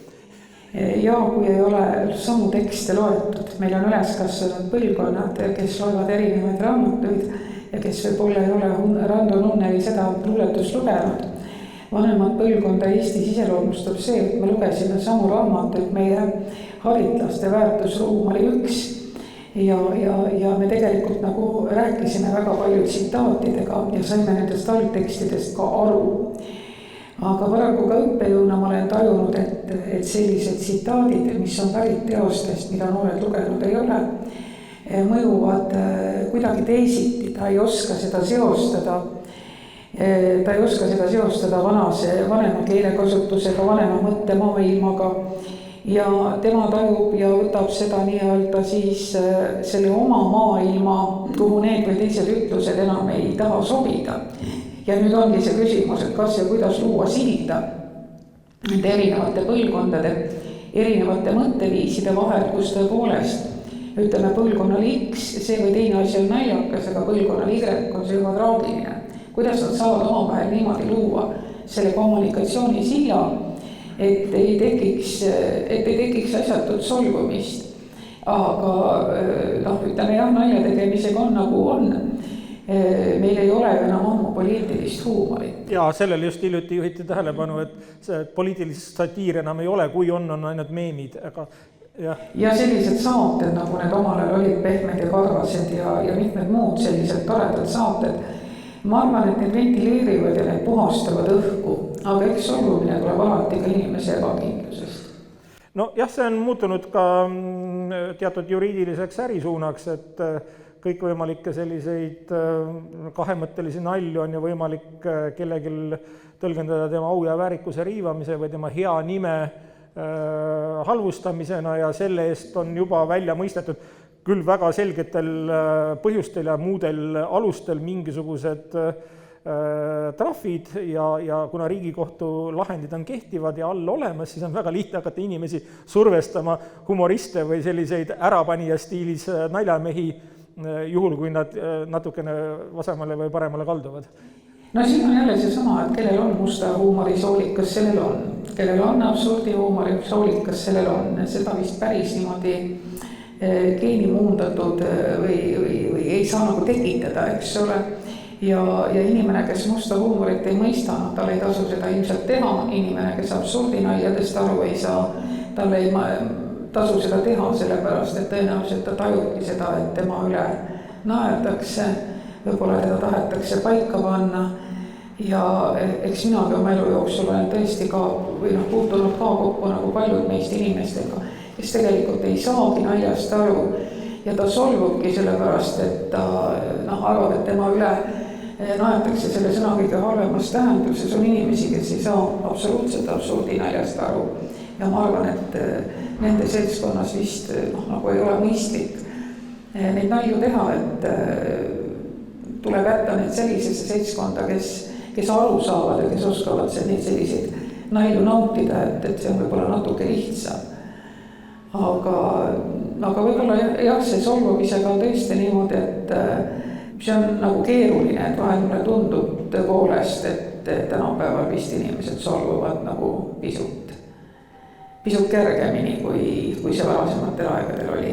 S2: Ja kui ei ole samu tekste loetud, meil on üles kasvanud põlvkonnad, kes loevad erinevaid raamatuid ja kes võib-olla ei ole Rando Nunneli seda luuletust lugenud. Vanemad põlvkonda Eestis iseloomustab see, et me lugesime samu raamatuid, meie haritlaste väärtusruum oli üks ja me tegelikult nagu rääkisime väga palju tsitaatidega ja saime nendest algtekstidest ka aru. Aga paraku ka õppejõuna ma olen tajunud, et sellised tsitaadid, mis on pärit teostest, mida noored lugenud ei ole, mõjuvad kuidagi teisiti, ta ei oska seda seostada vanema keelekasutusega, vanema mõttemaailmaga ja tema tajub ja võtab seda nii-öelda siis selle oma maailma, kuhu need või teised ütlused enam ei taha sobida. Ja nüüd ongi see küsimus, et kas ja kuidas luua silda nende erinevate põlvkondade, erinevate mõtteviiside vahel, kus tõepoolest ütleme põlvkonnal X, see või teine asi on naljakas, aga põlvkonnal Y on see juba traagiline. Kuidas nad saavad omavahel niimoodi luua selle kommunikatsiooni silla, et ei tekiks asjatut solvumist. Aga ütleme jah, nalja tegemisega on nagu on. Meil ei ole enam ammu poliitilist huumorit.
S1: Ja sellele just hiljuti juhiti tähelepanu, et see poliitilist satiir enam ei ole, kui on ainult meemid, aga
S2: ja sellised saated, nagu need omal ajal olid Pehmed ja karvased ja mitmed muud sellised toredad saated. Ma arvan, et need ventileerivad ja need puhastavad õhku, aga eks solvumine tuleb alati ka inimese ebakindlusest.
S1: No jah, see on muutunud ka teatud juriidiliseks ärisuunaks, et kõikvõimalikke selliseid kahemõttelisi nalju on ju võimalik kellegil tõlgendada tema au ja väärikuse riivamise või tema hea nime halvustamisena ja selle eest on juba välja mõistetud küll väga selgetel põhjustel ja muudel alustel mingisugused trahvid ja kuna Riigikohtu lahendid on kehtivad ja all olemas, siis on väga lihtne hakata inimesi survestama, humoriste või selliseid ärapanija stiilis naljamehi, juhul kui nad natukene vasemale või paremale kalduvad.
S2: No siin on jälle seesama, et kellel on musta huumori soolikas, sellel on. Kellel on absurdi huumori soolikas, sellel on. Seda vist päris niimoodi geeni muundatud või ei saa nagu tekitada, eks ole. Ja inimene, kes musta huumorit ei mõista, tal ei tasu seda ilmselt teha. Inimene, kes absurdinaljadest aru ei saa, tal ei tasu seda teha, sellepärast, et tõenäoliselt ta tajubki seda, et tema üle naerdakse, võib-olla teda tahetakse paika panna ja eks minagi oma elu jooksul olen tõesti ka puutunud ka kokku nagu paljud meist inimestega, kes tegelikult ei saagi naljast aru ja ta solvubki sellepärast, et ta arvab, et tema üle naertakse selle sõna kõige halvemas tähenduses. On inimesi, kes ei saa absoluutselt absurdi naljast aru ja ma arvan, et nende seltskonnas vist nagu ei ole mõistlik neid nalju teha, et tuleb jätta need sellisesse seltskonda, kes aru saavad ja kes oskavad neid selliseid nalju nautida, et see on võib-olla natuke lihtsam. Aga võib-olla jah, see solvumisega on tõesti niimoodi, et see on nagu keeruline, et vahel mulle tundub tõepoolest, et tänapäeval vist inimesed solvuvad nagu pisut kergemini, kui see varasematel aegadel oli.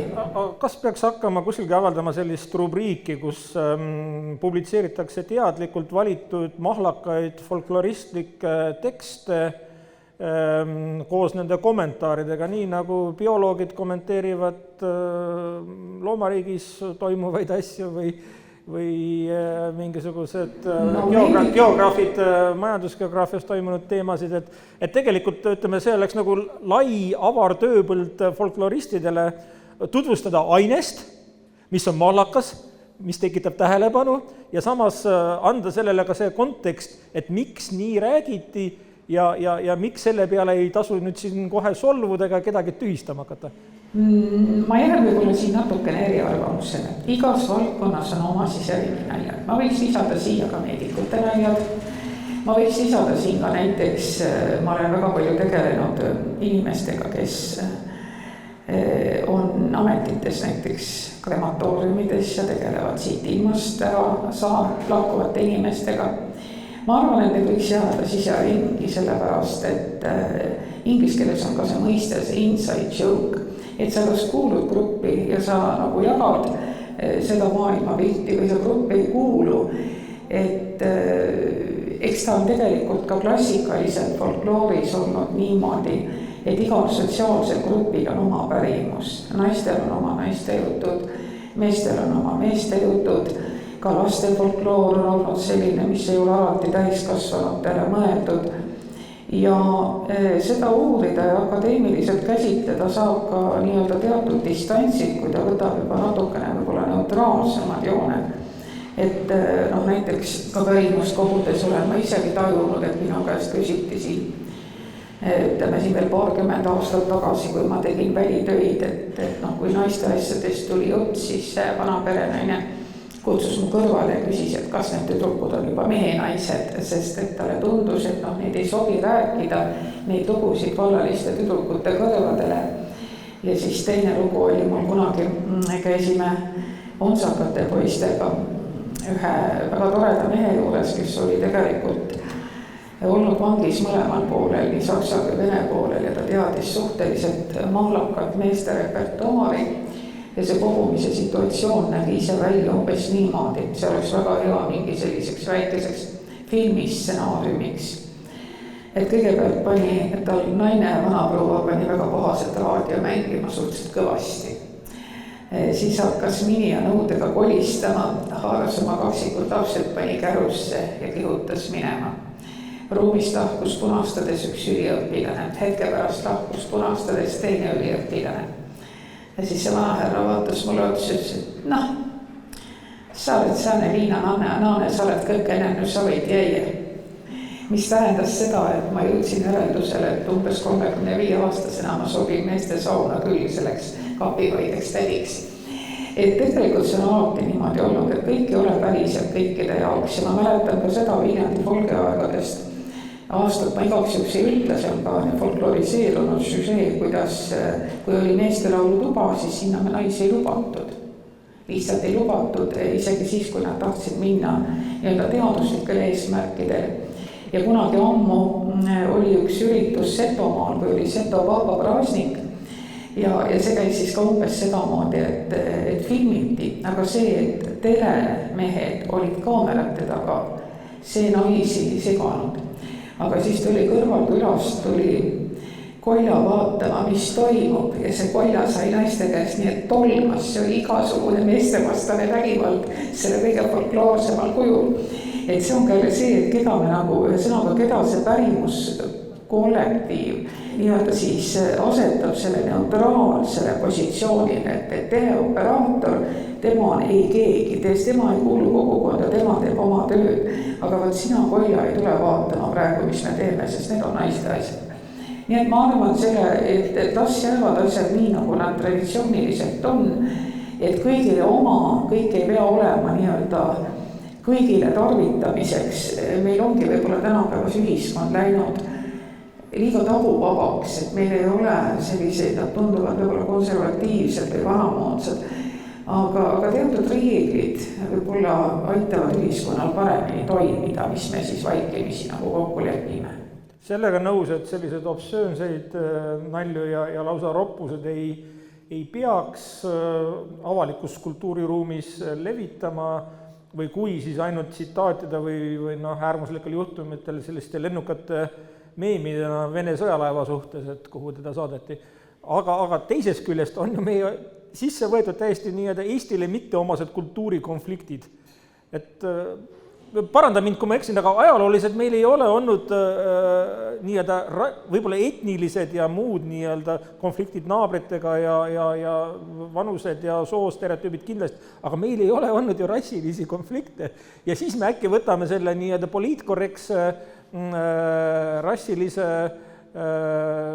S1: Kas peaks hakkama kuskilgi avaldama sellist rubriiki, kus publitseeritakse teadlikult valitud mahlakaid folkloristlikke tekste koos nende kommentaaridega, nii nagu bioloogid kommenteerivad loomariigis toimuvaid asju või mingisugused geograafid majandusgeograafias toimunud teemasid, et tegelikult ütleme, see oleks nagu lai avar tööpõld folkloristidele tutvustada ainest, mis on mahlakas, mis tekitab tähelepanu ja samas anda sellele ka see kontekst, et miks nii räägiti ja miks selle peale ei tasu nüüd siin kohe solvudega kedagi tühistama hakata?
S2: Ma jään võib-olla siin natukene eriarvamusele. Igas valdkonnas on oma sisemine naljad. Ma võiks lisada siia ka meedikute naljad. Ma võiks lisada siin ka näiteks, ma olen väga palju tegelenud inimestega, kes on ametites näiteks krematooriumides ja tegelevad siit ilmast ära lahkuvate inimestega. Ma arvan, et need võiks jääda siseringi sellepärast, et inglise keeles on ka see mõiste, see inside joke, et sa kas kuulud gruppi ja sa nagu jagad seda maailmapilti või sa gruppi ei kuulu, et eks ta on tegelikult ka klassikaliselt folklooris olnud niimoodi, et igal sotsiaalsel grupil on oma pärimus. Naistel on oma naiste jutud, meestel on oma meeste jutud, ka laste folkloor on olnud selline, mis ei ole alati täiskasvanutele mõeldud. Ja seda uurida ja akadeemiliselt käsitleda saab ka nii-öelda teatud distantsid, kui ta võtab juba natukene võib-olla neutraalsemad jooned. Et näiteks ka pärimust kogudes olen ma isegi tajunud, et minu käest küsiti siin, ütleme siin veel 20 aastat tagasi, kui ma tegin välitöid, et kui naiste asjadest tuli jutt, siis vana perenaine kutsus mu kõrvale ja küsis, et kas need tüdrukud on juba mehenaised, sest et talle tundus, et neid ei sobi rääkida, neid lugusid vallaliste tüdrukute kõrvadele. Ja siis teine lugu oli mul kunagi, käisime ontsakate poistega ühe väga toreda mehe juures, kes oli tegelikult olnud vangis mõlemal poolel, nii saksa kui vene poolel ja ta teadis suhteliselt mahlakat meeste repertuaari. Ja see kogumise situatsioon nägi ise välja umbes niimoodi, et see oleks väga hea mingi selliseks väikeseks filmistsenaariumiks. Et kõigepealt pani tal naine, vanaproua pani väga pahaselt raadio mängima suhteliselt kõvasti. Siis hakkas mini ja nõudega kolistama, haaras oma kaksikud lapsed, pani kärusse ja kihutas minema. Ruumist lahkus punastades üks üliõpilane, hetke pärast lahkus punastades teine üliõpilane. Ja siis see vanaherra vaatas mulle otsa ja ütles, et sa oled sääne viina naane, sa oled kõik enne, sa võid jäi. mis tähendas seda, et ma jõudsin järeldusele, et umbes 35-aastasena ma sobin meeste sauna küll selleks kapihoideks tädiks. Et tegelikult see on alati niimoodi olnud, et kõik ei ole päriselt kõikide jaoks ja ma mäletan ka seda Viljandi folgiaegadest aastat, ma igaks juhuks ei ütle, see on ka folkloriseerunud süžee, kuidas, kui oli meestelaulu tuba, siis sinna me naisi ei lubatud. Lihtsalt ei lubatud, isegi siis, kui nad tahtsid minna nii-öelda teaduslikel eesmärkidel. Ja kunagi ammu oli üks üritus Setomaal, kui oli Seto vaba praasnik ja see käis siis ka umbes sedamoodi, et filmiti, aga see, et telemehed olid kaamerate taga, see naisi ei seganud. Aga siis tuli kõrvalkülast, tuli Kolja vaatama, mis toimub ja see Kolja sai naiste käest nii, et tolmas, see oli igasugune meestevastane vägivald selle kõige folkloorsemal kujul. Et see on ka see, et keda me nagu, sõnaga, keda see pärimuskollektiiv nii-öelda siis asetab selle neutraalsele positsioonile, et teleoperaator, tema ei keegi, tema ei kuulu kogukonda, tema teeb oma tööd. Aga võt sina, Kolja, ei tule vaatama praegu, mis me teeme, sest need on naiste asjad. Nii et ma arvan selle, et las jäävad asjad nii, nagu nad traditsiooniliselt on, et kõigile oma, kõik ei pea olema nii-öelda kõigile tarvitamiseks. Meil ongi võib-olla tänapäevas ühiskond läinud liiga tabuvabaks, et meil ei ole selliseid, nad tunduvad võib-olla konservatiivsed või vanamoodsad, aga teatud reeglid võib-olla aitavad ühiskonnal paremini toimida, mis me siis vaikimisi nagu kokku lepime.
S1: Sellega nõus, et sellised obsöönseid nalju ja lausa roppused ei peaks avalikus kultuuriruumis levitama või kui siis ainult tsitaatida või äärmuslikel juhtumitel selliste lennukate meemidena Vene sõjalaeva suhtes, et kuhu teda saadeti. Aga teisest küljest on ju meie sisse võetud täiesti nii-öelda Eestile mitteomased kultuurikonfliktid. Et paranda mind, kui ma eksin, aga ajalooliselt meil ei ole olnud nii-öelda võib-olla etnilised ja muud nii-öelda konfliktid naabritega ja vanused ja soostereotüübid kindlasti, aga meil ei ole olnud ju rassilisi konflikte. Ja siis me äkki võtame selle nii-öelda poliitkorrekse rassilise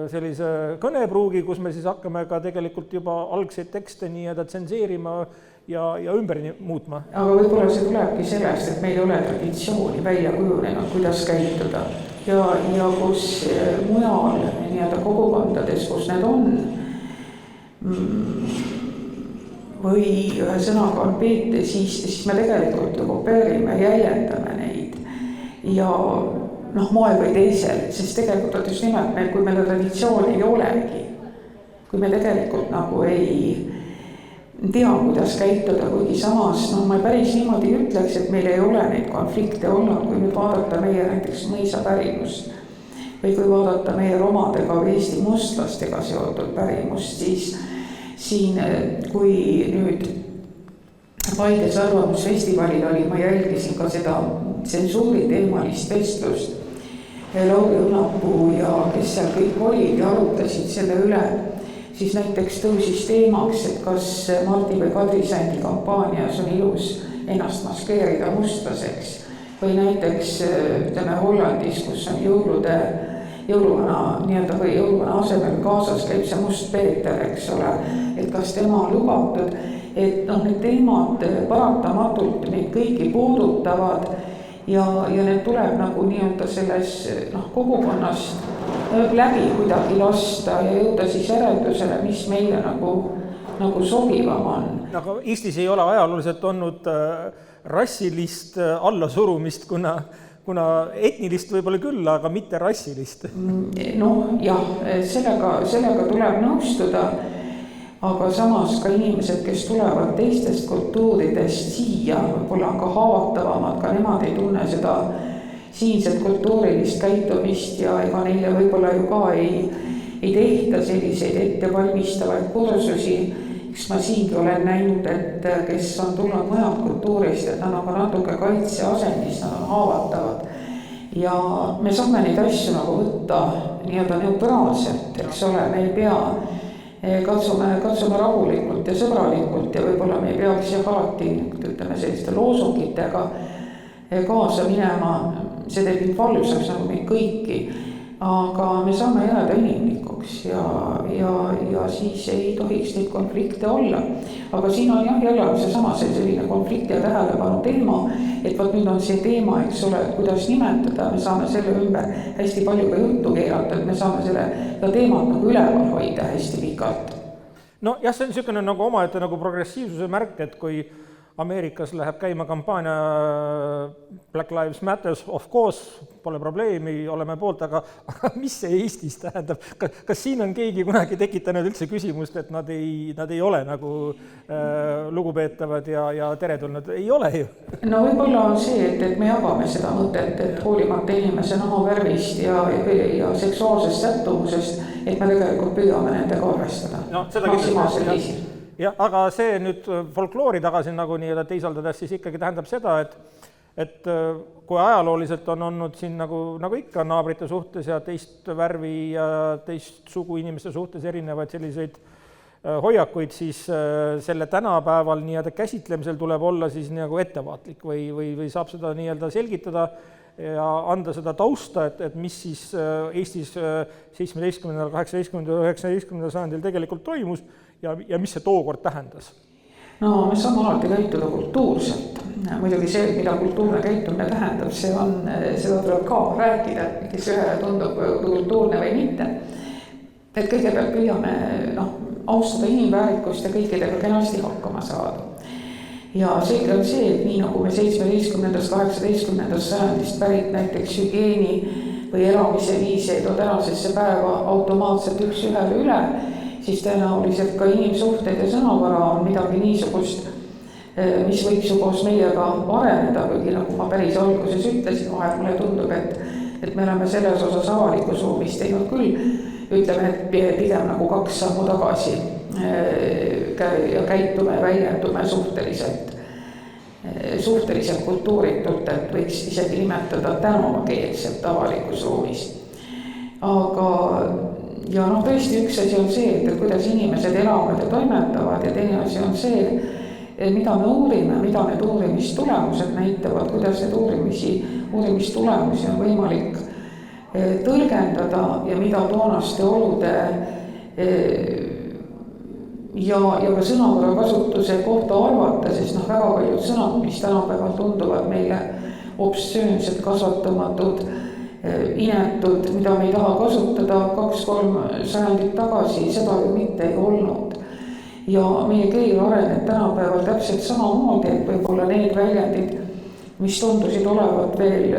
S1: sellise kõnepruugi, kus me siis hakkame ka tegelikult juba algseid tekste nii-öelda tsenseerima ja ümber muutma.
S2: Aga võib-olla see tulebki sellest, et meil ei ole traditsiooni välja kujunenud, kuidas käituda. Ja kus mujal nii-öelda kogukondades, kus need on, või ühe sõnaga on peete, siis me tegelikult ju kopeerime, jäljendame neid. Ja moel või teisel, sest tegelikult on just nimelt meil, kui meil traditsiooni ei olegi, kui me tegelikult nagu ei tea, kuidas käituda, kuigi samas, ma päris niimoodi ütleks, et meil ei ole neid konflikte olnud, kui nüüd vaadata meie näiteks mõisa pärimust või kui vaadata meie romadega või Eesti mustlastega seotud pärimust, siis siin, kui nüüd Paides arvamusfestivalil oli, ma jälgisin ka seda tsensuuri teemalist vestlust, Lauri Õnnapuu ja kes seal kõik olid ja arutasid selle üle, siis näiteks tõusis teemaks, et kas Mardi või Kadri Sändi kampaanias on ilus ennast maskeerida mustlaseks või näiteks ütleme Hollandis, kus on jõuluvana nii-öelda või jõuluvana asemel kaasas käib see must Peeter, eks ole, et kas tema on lubatud, et need teemad paratamatult neid kõiki puudutavad ja need tuleb nagu nii-öelda selles kogukonnast läbi kuidagi lasta ja jõuda siis järeldusele, mis meile nagu sobivam on.
S1: Aga Eestis ei ole ajalooliselt olnud rassilist allasurumist, kuna etnilist võib-olla küll, aga mitte rassilist.
S2: Jah, sellega tuleb nõustuda, aga samas ka inimesed, kes tulevad teistest kultuuridest siia, võib-olla on ka haavatavamad, ka nemad ei tunne seda siinset kultuurilist käitumist ja ega neile võib-olla ju ka ei tehta selliseid ettevalmistavaid kursusi, eks ma siingi olen näinud, et kes on tulnud mõned kultuurist, et nad on ka natuke kaitseasendis, nad on haavatavad. Ja me saame neid asju nagu võtta nii-öelda neutraalselt, eks ole, me ei pea, katsume rahulikult ja sõbralikult ja võib-olla me ei peaks alati, ütleme selliste loosungitega kaasa minema. see teeb mind valusaks nagu meid kõiki, aga me saame jääda inimlikuks ja siis ei tohiks neid konflikte olla. Aga siin on jah, jälle seesama selline konflikt ja tähelepanu teema, et vaat nüüd on see teema, eks ole, kuidas nimetada, me saame selle ümber hästi palju ka juttu keerata, et me saame selle teemat nagu üleval hoida hästi pikalt.
S1: No jah, see on niisugune nagu omaette nagu progressiivsuse märk, et kui Ameerikas läheb käima kampaania Black Lives Matters, of course, pole probleemi, oleme poolt, aga mis see Eestis tähendab? Kas siin on keegi kunagi tekitanud üldse küsimust, et nad ei ole nagu lugupeetavad ja teretulnud? Ei ole ju.
S2: No võib-olla on see, et me jagame seda mõtet, et hoolimata inimese nahavärvist ja seksuaalsest sättumusest, et me tegelikult püüame nendega arvestada.
S1: No, seda kindlasti. Jah, aga see nüüd folkloori tagasi nagu nii-öelda teisaldades siis ikkagi tähendab seda, et kui ajalooliselt on olnud siin nagu ikka naabrite suhtes ja teist värvi ja teist sugu inimeste suhtes erinevaid selliseid hoiakuid, siis selle tänapäeval nii-öelda käsitlemisel tuleb olla siis nagu ettevaatlik või saab seda nii-öelda selgitada ja anda seda tausta, et mis siis Eestis 17., 18., 19. sajandil tegelikult toimus ja mis see tookord tähendas?
S2: No me saame alati käituda kultuurselt. Muidugi see, mida kultuurne käitumine tähendab, seda tuleb ka rääkida, kes ühele tundub kultuurne või mitte. Et kõigepealt püüame austada inimväärikust ja kõikidega kenasti hakkama saada. Ja selge on see, et nii nagu me 17., 18. sajandist pärit näiteks hügieeni või elamise viiseid on tänasesse päeva automaatselt üks ühele üle, siis tõenäoliselt ka inimsuhted ja sõnavara on midagi niisugust, mis võiks ju koos meiega areneda, kuigi nagu ma päris alguses ütlesin, vahel mulle tundub, et me oleme selles osas avalikus ruumis teinud küll, ütleme, et pigem nagu 2 sammu tagasi ja käitume, väljendume suhteliselt kultuuritult, et võiks isegi nimetada tänavakeelselt avalikus ruumis. Aga ja tõesti üks asi on see, et kuidas inimesed elavad ja toimetavad ja teine asi on see, mida me uurime, mida need uurimistulemused näitavad, kuidas need uurimistulemusi on võimalik tõlgendada ja mida toonaste olude ja ka sõnavara kasutuse kohta arvata, sest väga paljud sõnad, mis tänapäeval tunduvad meile obstsöönsed, kasvatamatud, inetud, mida me ei taha kasutada 2-3 sajandit tagasi, seda ju mitte ei olnud. Ja meie keel areneb tänapäeval täpselt samamoodi, et võib-olla need väljendid, mis tundusid olevat veel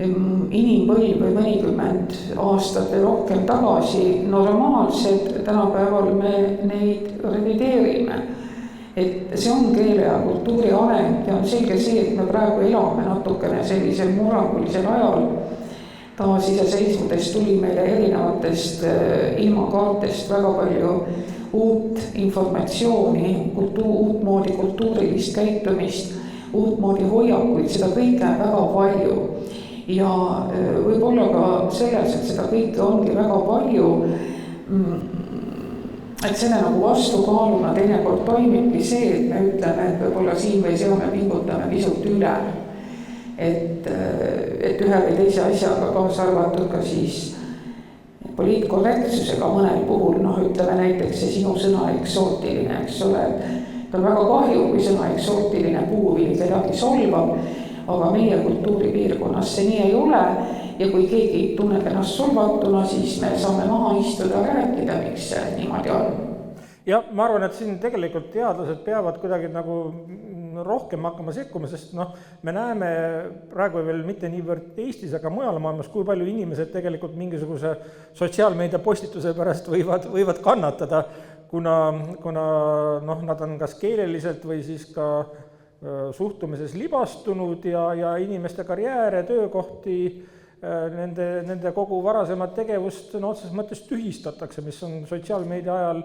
S2: inimpõlv või mõnikümmend aastat või rohkem tagasi normaalsed, tänapäeval me neid revideerime. Et see on keele ja kultuuri areng ja on selge see, et me praegu elame natukene sellisel murrangulisel ajal. Taasiseseisvudest tuli meile erinevatest ilmakaartest väga palju uut informatsiooni, uutmoodi kultuurilist käitumist, uutmoodi hoiakuid, seda kõike on väga palju. Ja võib-olla ka selles, et seda kõike ongi väga palju, et selle nagu vastukaaluna teinekord toimibki see, et me ütleme, et võib-olla siin või seal me pingutame pisut üle. Et ühe või teise asjaga kaasa arvatud ka siis poliitkorrektsusega mõnel puhul, ütleme näiteks see sinu sõna eksootiline, eks ole, et on väga kahju, kui sõna eksootiline puuvili kedagi solvab, aga meie kultuuripiirkonnas see nii ei ole ja kui keegi tunneb ennast solvatuna, siis me saame maha istuda ja rääkida, miks see niimoodi on.
S1: Ja ma arvan, et siin tegelikult teadlased peavad kuidagi nagu rohkem hakkama sekkuma, sest me näeme praegu veel mitte niivõrd Eestis, aga mujal maailmas, kui palju inimesed tegelikult mingisuguse sotsiaalmeedia postituse pärast võivad kannatada, kuna nad on kas keeleliselt või siis ka suhtumises libastunud ja inimeste karjääre, töökohti, nende kogu varasemat tegevust otseses mõttes tühistatakse, mis on sotsiaalmeedia ajal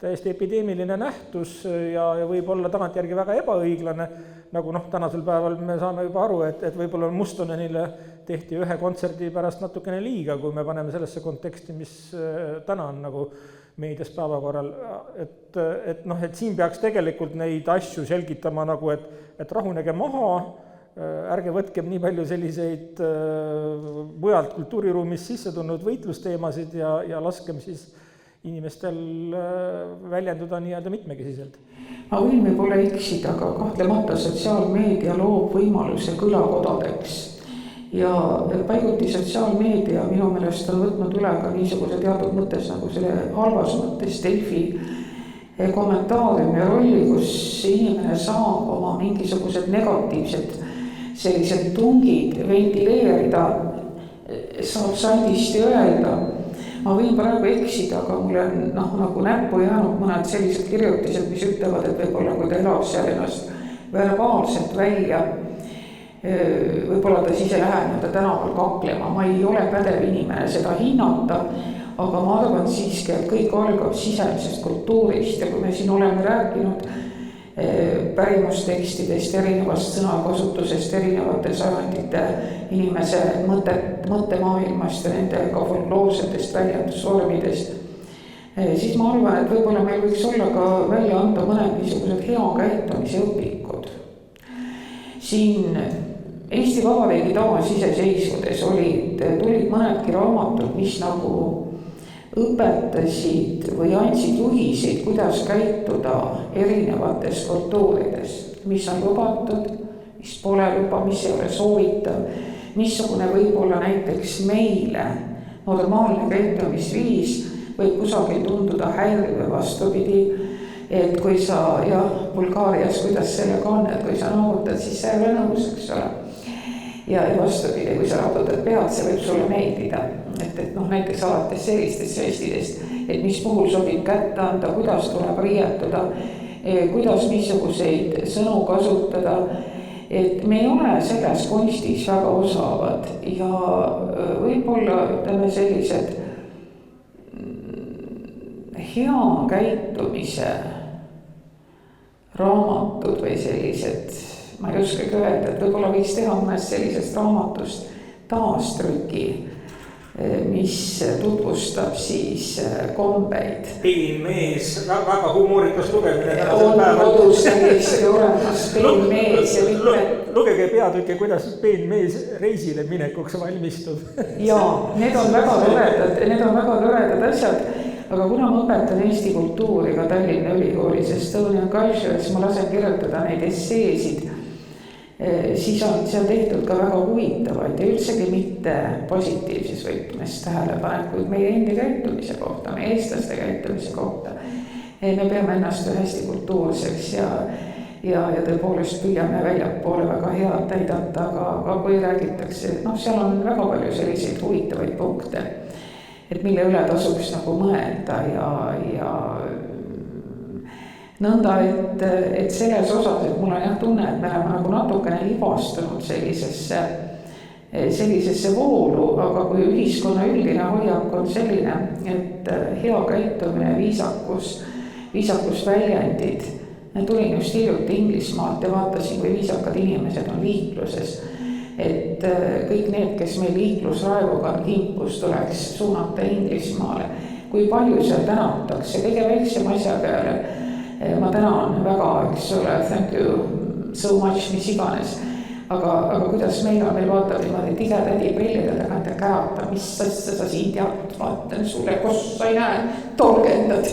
S1: täiesti epideemiline nähtus ja võib olla tagantjärgi väga ebaõiglane, nagu tänasel päeval me saame juba aru, et võib-olla Mustonenile tehti ühe kontserdi pärast natukene liiga, kui me paneme sellesse konteksti, mis täna on nagu meedias päevakorral, et siin peaks tegelikult neid asju selgitama nagu, et rahunege maha, ärge võtkem nii palju selliseid mujalt kultuuriruumis sisse tulnud võitlusteemasid ja laskem siis inimestel väljenduda nii-öelda mitmekesiselt.
S2: Ma võin võib-olla eksida, aga kahtlemata sotsiaalmeedia loob võimaluse kõlakodadeks. Ja paiguti sotsiaalmeedia minu meelest on võtnud üle ka niisuguse teatud mõttes nagu selle halvas mõttes Delfi kommentaariumi rolli, kus inimene saab oma mingisugused negatiivsed sellised tungid ventileerida, saab sandist öelda. Ma võin praegu eksida, aga mul on nagu näppu jäänud mõned sellised kirjutised, mis ütlevad, et võib-olla kui ta elab seal ennast verbaalselt välja, võib-olla ta siis ei lähe nii-öelda tänaval kaklema. Ma ei ole pädev inimene seda hinnata, aga ma arvan siiski, et kõik algab sisemisest kultuurist ja kui me siin oleme rääkinud pärimustekstidest, erinevast sõnakasutusest, erinevate sajandite inimese mõttemaailmast ja nende ka folkloorsetest väljendusvormidest, siis ma arvan, et võib-olla meil võiks olla ka välja anda mõned niisugused hea käitumise õpikud. Siin Eesti Vabariigi taasiseseisvudes tulid mõnedki raamatud, mis nagu õpetasid või andsid juhiseid, kuidas käituda erinevates kultuurides, mis on lubatud, mis pole luba, mis ei ole soovitav, missugune võib olla näiteks meile normaalne käitumisviis võib kusagil tunduda häiriv vastupidi, et kui sa Bulgaarias, kuidas sellega on, et kui sa naabutad, siis sa ei ole nõus, eks ole. Ja vastupidi, kui sa raputad pead, see võib sulle meeldida. Et näiteks alates sellistest žestidest, et mis puhul sobib kätte anda, kuidas tuleb riietuda, kuidas missuguseid sõnu kasutada, et me ei ole selles kunstis väga osavad ja võib-olla ütleme sellised hea käitumise raamatud või sellised, ma ei oskagi öelda, et võib-olla võiks teha mõnest sellisest raamatust taastrüki, mis tutvustab siis kombeid.
S1: Peenmees, väga humoorikas lugemine.
S2: On kodus täiesti olemas peenmees ja mitmed.
S1: Lugege peatükke, kuidas peenmees reisile minekuks valmistub.
S2: Jaa, need on väga toredad asjad, aga kuna ma õpetan Eesti kultuuri ka Tallinna Ülikoolis Estonian Culture, siis ma lasen kirjutada neid esseesid, siis on seal tehtud ka väga huvitavaid ja üldsegi mitte positiivses võtmes tähelepanekuid meie endi käitumise kohta, meie eestlaste käitumise kohta. Me peame ennast hästi kultuurseks ja tõepoolest püüame väljapoole väga head näidata, aga kui räägitakse, seal on väga palju selliseid huvitavaid punkte, et mille üle tasuks nagu mõelda ja nõnda, et selles osas, et mul on tunne, et me oleme nagu natukene libastunud sellisesse voolu, aga kui ühiskonna üldine hoiak on selline, et hea käitumine, viisakus väljendid, tulin just hiljuti Inglismaalt ja vaatasin, kui viisakad inimesed on liikluses, et kõik need, kes meil liiklusraevuga on kimpus, tuleks suunata Inglismaale, kui palju seal tänatakse kõige väiksem asja peale. Ma tänan väga, eks ole, thank you so much, mis iganes. Aga kuidas meil vaatab niimoodi tigetädi prillide tagant ja käata, mis asja sa siin tead, vaatan sulle, kus sa ei näe, torgendad.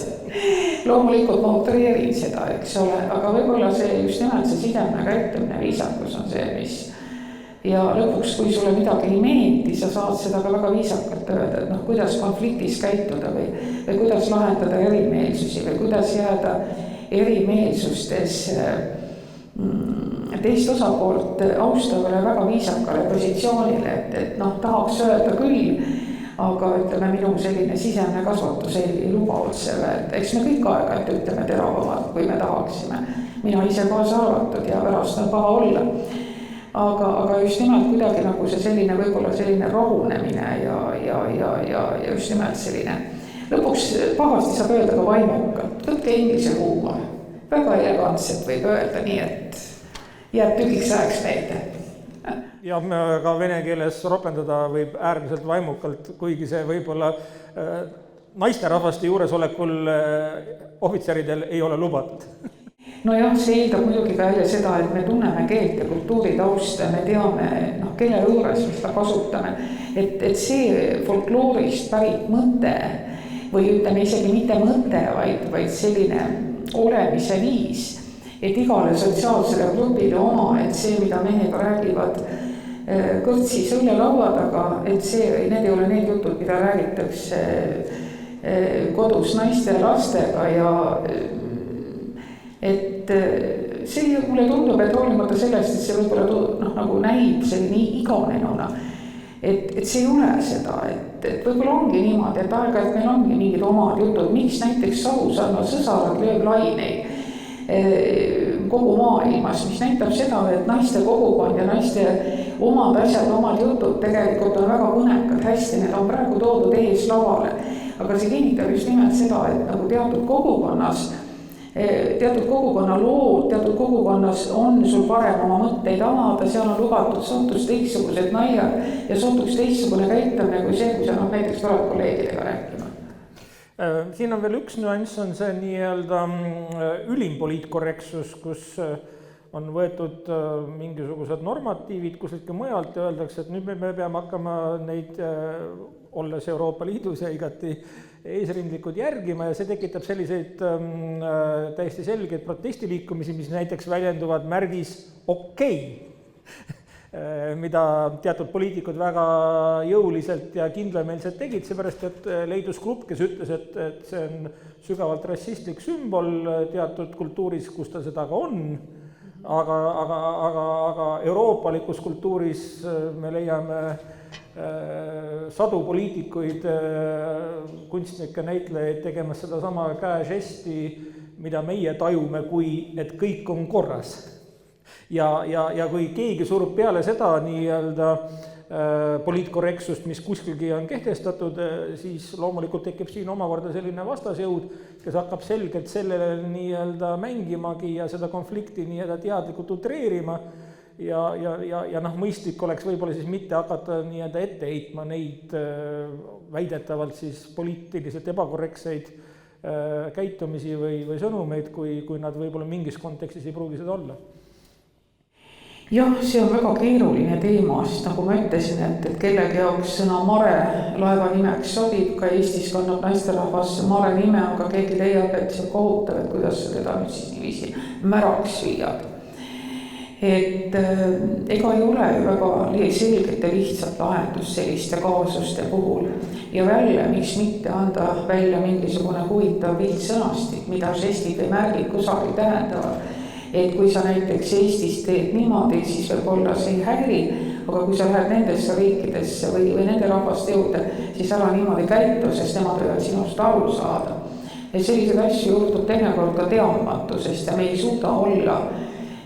S2: Loomulikult ma utreerin seda, eks ole, aga võib-olla see just nimelt see sidemne käitumine, viisakus on see, mis ja lõpuks, kui sulle midagi ei meeldi, sa saad seda ka väga viisakalt öelda, et kuidas konfliktis käituda või kuidas lahendada erimeelsusi või kuidas jääda erimeelsustes teist osapoolt austavale väga viisakale positsioonile, et tahaks öelda küll, aga ütleme, minu selline sisemine kasvatus ei luba otse öelda. Eks me kõik aeg-ajalt ütleme teravamad, kui me tahaksime. Mina ise kaasa arvatud ja pärast on paha olla. Aga just nimelt kuidagi nagu see selline võib-olla selline rahunemine ja just nimelt selline lõpuks pahasti saab öelda ka vaimukalt. Võtke inglise huumor. Väga elegantselt võib öelda nii, et jääb tükiks ajaks meelde.
S1: Ja ka vene keeles ropendada võib äärmiselt vaimukalt, kuigi see võib-olla naisterahvaste juuresolekul ohvitseridel ei ole lubatud.
S2: Nojah, see eeldab muidugi ka jälle seda, et me tunneme keelt ja kultuuritausta, me teame, kelle juures me seda kasutame. Et see folkloorist pärit mõte või ütleme isegi mitte mõte, vaid selline olemise viis, et igale sotsiaalsele grupile oma, et see, mida mehega räägivad kõrtsis õllelaua taga, et need ei ole need jutud, mida räägitakse kodus naiste ja lastega ja et see mulle tundub, et hoolimata sellest, et see võib-olla nagu näib selline iganenuna, et see ei ole seda, et võib-olla ongi niimoodi, et aeg-ajalt meil ongi mingid omad jutud, miks näiteks Savusaarna sõsarad lööb laineid kogu maailmas, mis näitab seda, et naiste kogukond ja naiste omad asjad, omad jutud tegelikult on väga kõnekad, hästi, need on praegu toodud ees lavale, aga see kinnitab just nimelt seda, et nagu teatud kogukonna lood, teatud kogukonnas on sul parem oma mõtteid avada, seal on lubatud sootuks teistsugused naljad ja sootuks teistsugune käitamine kui see, kui sa näiteks tuled kolleegidega rääkima.
S1: Siin on veel üks nüanss, on see nii-öelda ülim poliitkorrektsus, kus on võetud mingisugused normatiivid kuskilt mujalt ja öeldakse, et nüüd me peame hakkama neid, olles Euroopa Liidus ja igati eesrindlikud järgima ja see tekitab selliseid täiesti selgeid protestiliikumisi, mis näiteks väljenduvad märgis okei. Mida teatud poliitikud väga jõuliselt ja kindlameelselt tegid, seepärast, et leidus grupp, kes ütles, et see on sügavalt rassistlik sümbol teatud kultuuris, kus ta seda ka on, aga euroopalikus kultuuris me leiame sadu poliitikuid, kunstnikke, näitlejaid tegemas seda sama käežesti, mida meie tajume, kui et kõik on korras. Ja kui keegi surub peale seda nii-öelda poliitkorrektsust, mis kuskilgi on kehtestatud, siis loomulikult tekib siin omakorda selline vastasjõud, kes hakkab selgelt sellele nii-öelda mängimagi ja seda konflikti nii-öelda teadlikult utreerima ja mõistlik oleks võib-olla siis mitte hakata nii-öelda ette heitma neid väidetavalt siis poliitiliselt ebakorrektseid käitumisi või sõnumeid, kui nad võib-olla mingis kontekstis ei pruugi seda olla.
S2: Jah, see on väga keeruline teema, sest nagu ma ütlesin, et kellegi jaoks sõna mare laeva nimeks sobib, ka Eestis kannab naisterahvas mare nime, aga keegi leiab, et see kohutav, et kuidas sa teda nüüd siis niiviisi märaks viiad. Et ega ei ole väga selgelt ja lihtsalt lahendus selliste kaasuste puhul ja välja, miks mitte anda välja mingisugune huvitav piltsõnastik, mida žestid või märgid kusagil tähendavad. Et kui sa näiteks Eestis teed niimoodi, siis võib-olla see ei häiri, aga kui sa lähed nendesse riikidesse või nende rahvaste juurde, siis ära niimoodi käitu, sest nemad võivad sinust aru saada. Et selliseid asju juhtub teinekord ka teadmatusest ja me ei suuda olla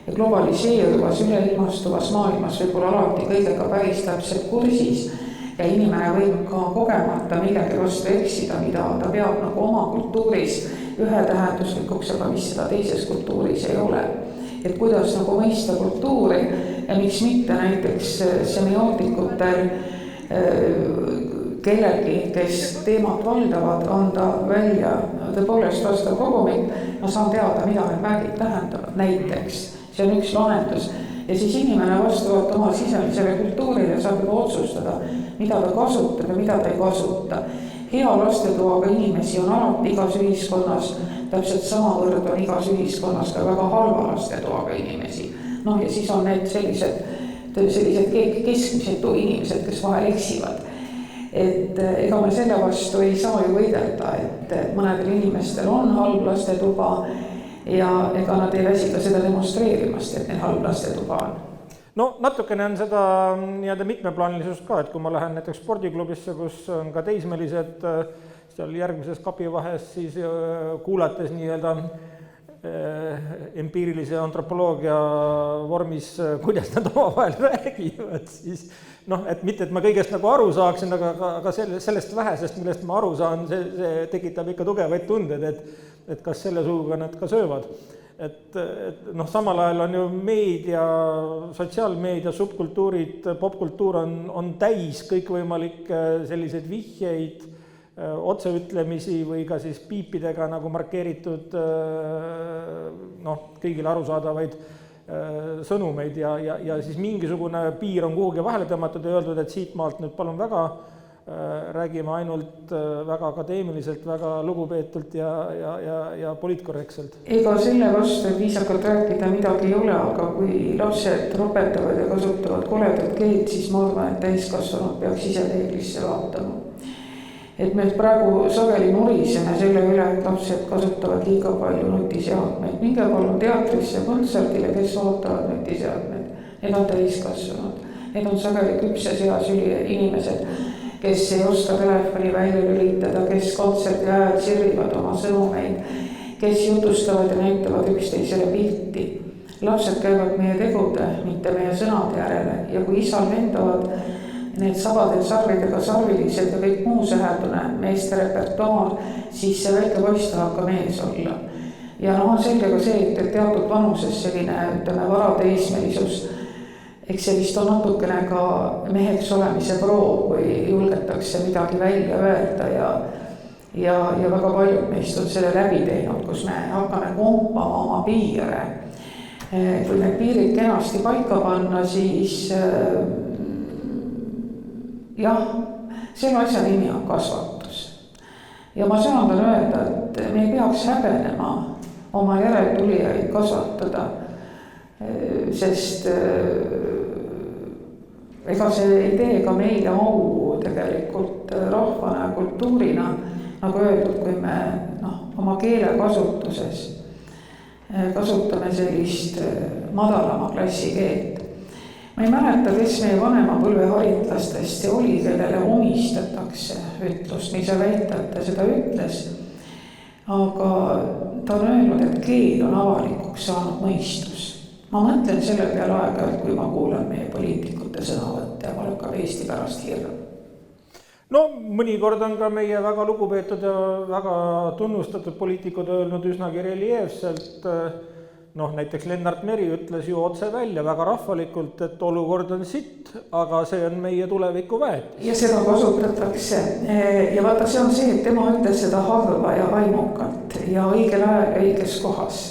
S2: globaliseeruvas, üleilmastuvas maailmas võib-olla alati kõigega päris täpselt kursis ja inimene võib ka kogemata millegi vastu eksida, mida ta peab nagu oma kultuuris ühetähenduslikuks, aga mis seda teises kultuuris ei ole. Et kuidas nagu mõista kultuuri ja miks mitte näiteks semiootikutel kellelgi, kes teemat valdavad, anda välja tõepoolest vastav kogumik, ma saan teada, mida need märgid tähendavad näiteks. See on üks lahendus. Ja siis inimene vastavalt oma sisemisele kultuurile saab juba otsustada, mida ta kasutab ja mida ta ei kasuta. Hea lastetoaga inimesi on alati igas ühiskonnas, täpselt samavõrd on igas ühiskonnas ka väga halva lastetoaga inimesi. Ja siis on need sellised keskmised inimesed, kes vahel eksivad. Et ega me selle vastu ei saa ju võidelda, et mõnedel inimestel on halb lastetuba ja ega nad ei väsi ka seda demonstreerimast, et neil halb lastetuba on.
S1: No natukene on seda nii-öelda mitmeplaanilisust ka, et kui ma lähen näiteks spordiklubisse, kus on ka teismelised seal järgmises kapivahes, siis kuulates nii-öelda empiirilise antropoloogia vormis, kuidas nad omavahel räägivad, siis et mitte, et ma kõigest nagu aru saaksin, aga sellest vähesest, millest ma aru saan, see tekitab ikka tugevaid tunded, et kas selle suuga nad ka söövad. Et samal ajal on ju meedia, sotsiaalmeedia, subkultuurid, popkultuur on täis kõikvõimalikke selliseid vihjeid otseütlemisi või ka siis piipidega nagu markeeritud kõigile arusaadavaid sõnumeid ja siis mingisugune piir on kuhugi vahele tõmmatud ja öeldud, et siit maalt nüüd palun väga, räägime ainult väga akadeemiliselt, väga lugupeetult ja poliitkorrektselt.
S2: Ega selle vastu, et viisakalt rääkida midagi ei ole, aga kui lapsed ropetavad ja kasutavad koledat keelt, siis ma arvan, et täiskasvanud peaks ise peeglisse vaatama. Et me praegu sageli nuriseme selle üle, et lapsed kasutavad liiga palju nutiseadmeid. Minge palun teatrisse, kontserdile, kes vaatavad nutiseadmeid. Need on täiskasvanud. Need on sageli küpses eas inimesed, kes ei oska telefoni välja lülitada, kes kontserdi ajal sirvivad oma sõnumeid, kes jutustavad ja näitavad üksteisele pilti. Lapsed käivad meie tegude, mitte meie sõnade järele ja kui isal lendavad need sabade sarvidega sarvilised ja kõik muu säherdune meeste repertuaar, siis see väike poiss tahab ka mees olla. Ja on selge ka see, et teatud vanuses selline, varateismelisus, eks see vist on natukene ka meheks olemise proov, kui julgetakse midagi välja öelda ja väga paljud meist on selle läbi teinud, kus me hakkame kompama oma piire. Kui need piirid kenasti paika panna, siis jah, selle asja nimi on kasvatus. Ja ma söandan öelda, et me ei peaks häbenema oma järeltulijaid kasvatada, sest ega see ei tee ka meile au tegelikult rahvana ja kultuurina, nagu öeldud, kui me oma keele kasutuses kasutame sellist madalama klassi keelt. Ma ei mäleta, kes meie vanema põlve haritlastest oli, kellele omistatakse ütlust, mis väitajate seda ütles, aga ta on öelnud, et keel on avalikuks saanud mõistus. Ma mõtlen selle peale aega, kui ma kuulan meie poliitikute sõnavõtte ja ma lükkab Eesti pärast hirm.
S1: No mõnikord on ka meie väga lugupeetud ja väga tunnustatud poliitikud öelnud üsnagi reljeefselt, näiteks Lennart Meri ütles ju otse välja väga rahvalikult, et olukord on sitt, aga see on meie tuleviku väetis.
S2: Ja seda kasutatakse. Ja vaata, see on see, et tema ütles seda harva ja vaimukalt ja õigel ajal õiges kohas.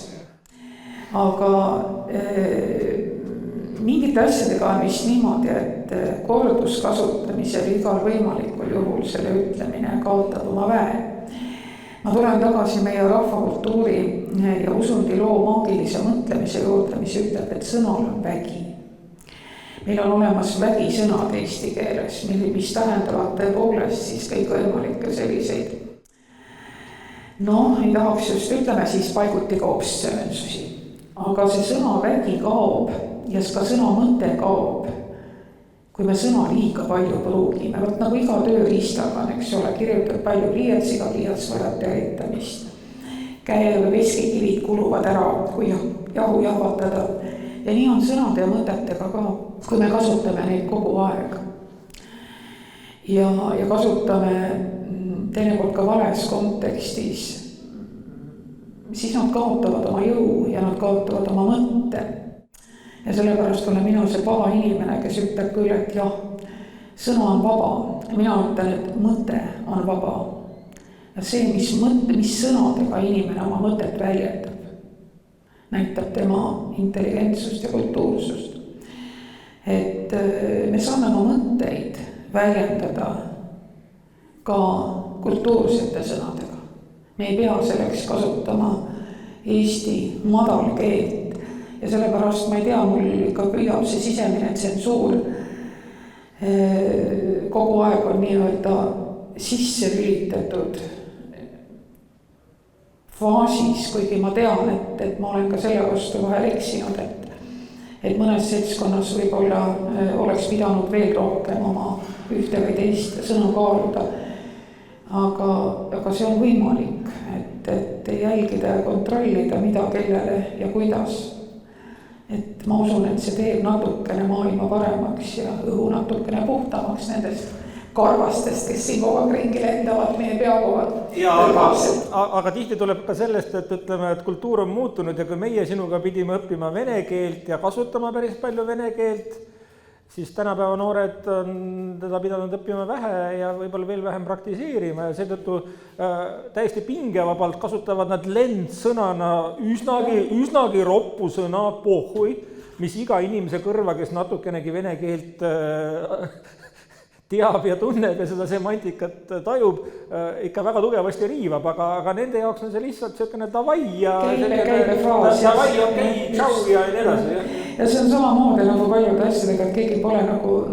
S2: Aga mingite asjadega on vist niimoodi, et korduskasutamisel igal võimalikul juhul selle ütlemine kaotab oma väe. Ma tulen tagasi meie rahvakultuuri ja usundiloo maagilise mõtlemise juurde, mis ütleb, et sõnal on vägi. Meil on olemas vägisõnad eesti keeles, mis tähendavad tõepoolest siis kõik võimalikke selliseid. Ei tahaks just ütleme siis paiguti kaobssöönsusi. Aga see sõna vägi kaob ja ka sõna mõte kaob, kui me sõna liiga palju pruugime. Võt nagu iga tööriistaga, eks ole, kirjutab palju pliiatsiga, pliiats vajab tervitamist. Käe või veskikivid kuluvad ära, kui jahu jahvatada. Ja nii on sõnade ja mõtetega ka, kui me kasutame neid kogu aeg. Ja kasutame teinekord ka vales kontekstis, siis nad kaotavad oma jõu ja nad kaotavad oma mõtte. Ja sellepärast olen mina see paha inimene, kes ütleb küll, et jah, sõna on vaba. Mina ütlen, et mõte on vaba. Ja see, mis sõnadega inimene oma mõtet väljendab, näitab tema intelligentsust ja kultuursust. Et me saame oma mõtteid väljendada ka kultuursete sõnadega. Me ei pea selleks kasutama Eesti madal keelt. Ja sellepärast ma ei tea, mul ikka püüab see sisemine tsensuur kogu aeg on nii-öelda sisse lülitatud faasis, kuigi ma tean, et ma olen ka selle vastu vahel eksinud, et mõnes seltskonnas võib-olla oleks pidanud veel rohkem oma ühte või teist sõnu kaaluda. Aga see on võimalik, et jälgida ja kontrollida, mida kellele ja kuidas. Et ma usun, et see teeb natukene maailma paremaks ja õhu natukene puhtamaks nendest karvastest, kes siin kogu aeg ringi lendavad meie peakohad.
S1: Aga tihti tuleb ka sellest, et ütleme, et kultuur on muutunud ja kui meie sinuga pidime õppima vene keelt ja kasutama päris palju vene keelt, siis tänapäeva noored on teda pidanud õppima vähe ja võib-olla veel vähem praktiseerima ja seetõttu täiesti pingevabalt kasutavad nad lendsõnana üsnagi roppu sõna pohhui, mis iga inimese kõrva, kes natukenegi vene keelt teab ja tunneb ja seda semantikat tajub, ikka väga tugevasti riivab, aga nende jaoks on see lihtsalt niisugune davai ja
S2: käibe fraas.
S1: Davai, okei, tšau ja nii edasi.
S2: Ja see on samamoodi nagu paljude asjadega, et keegi pole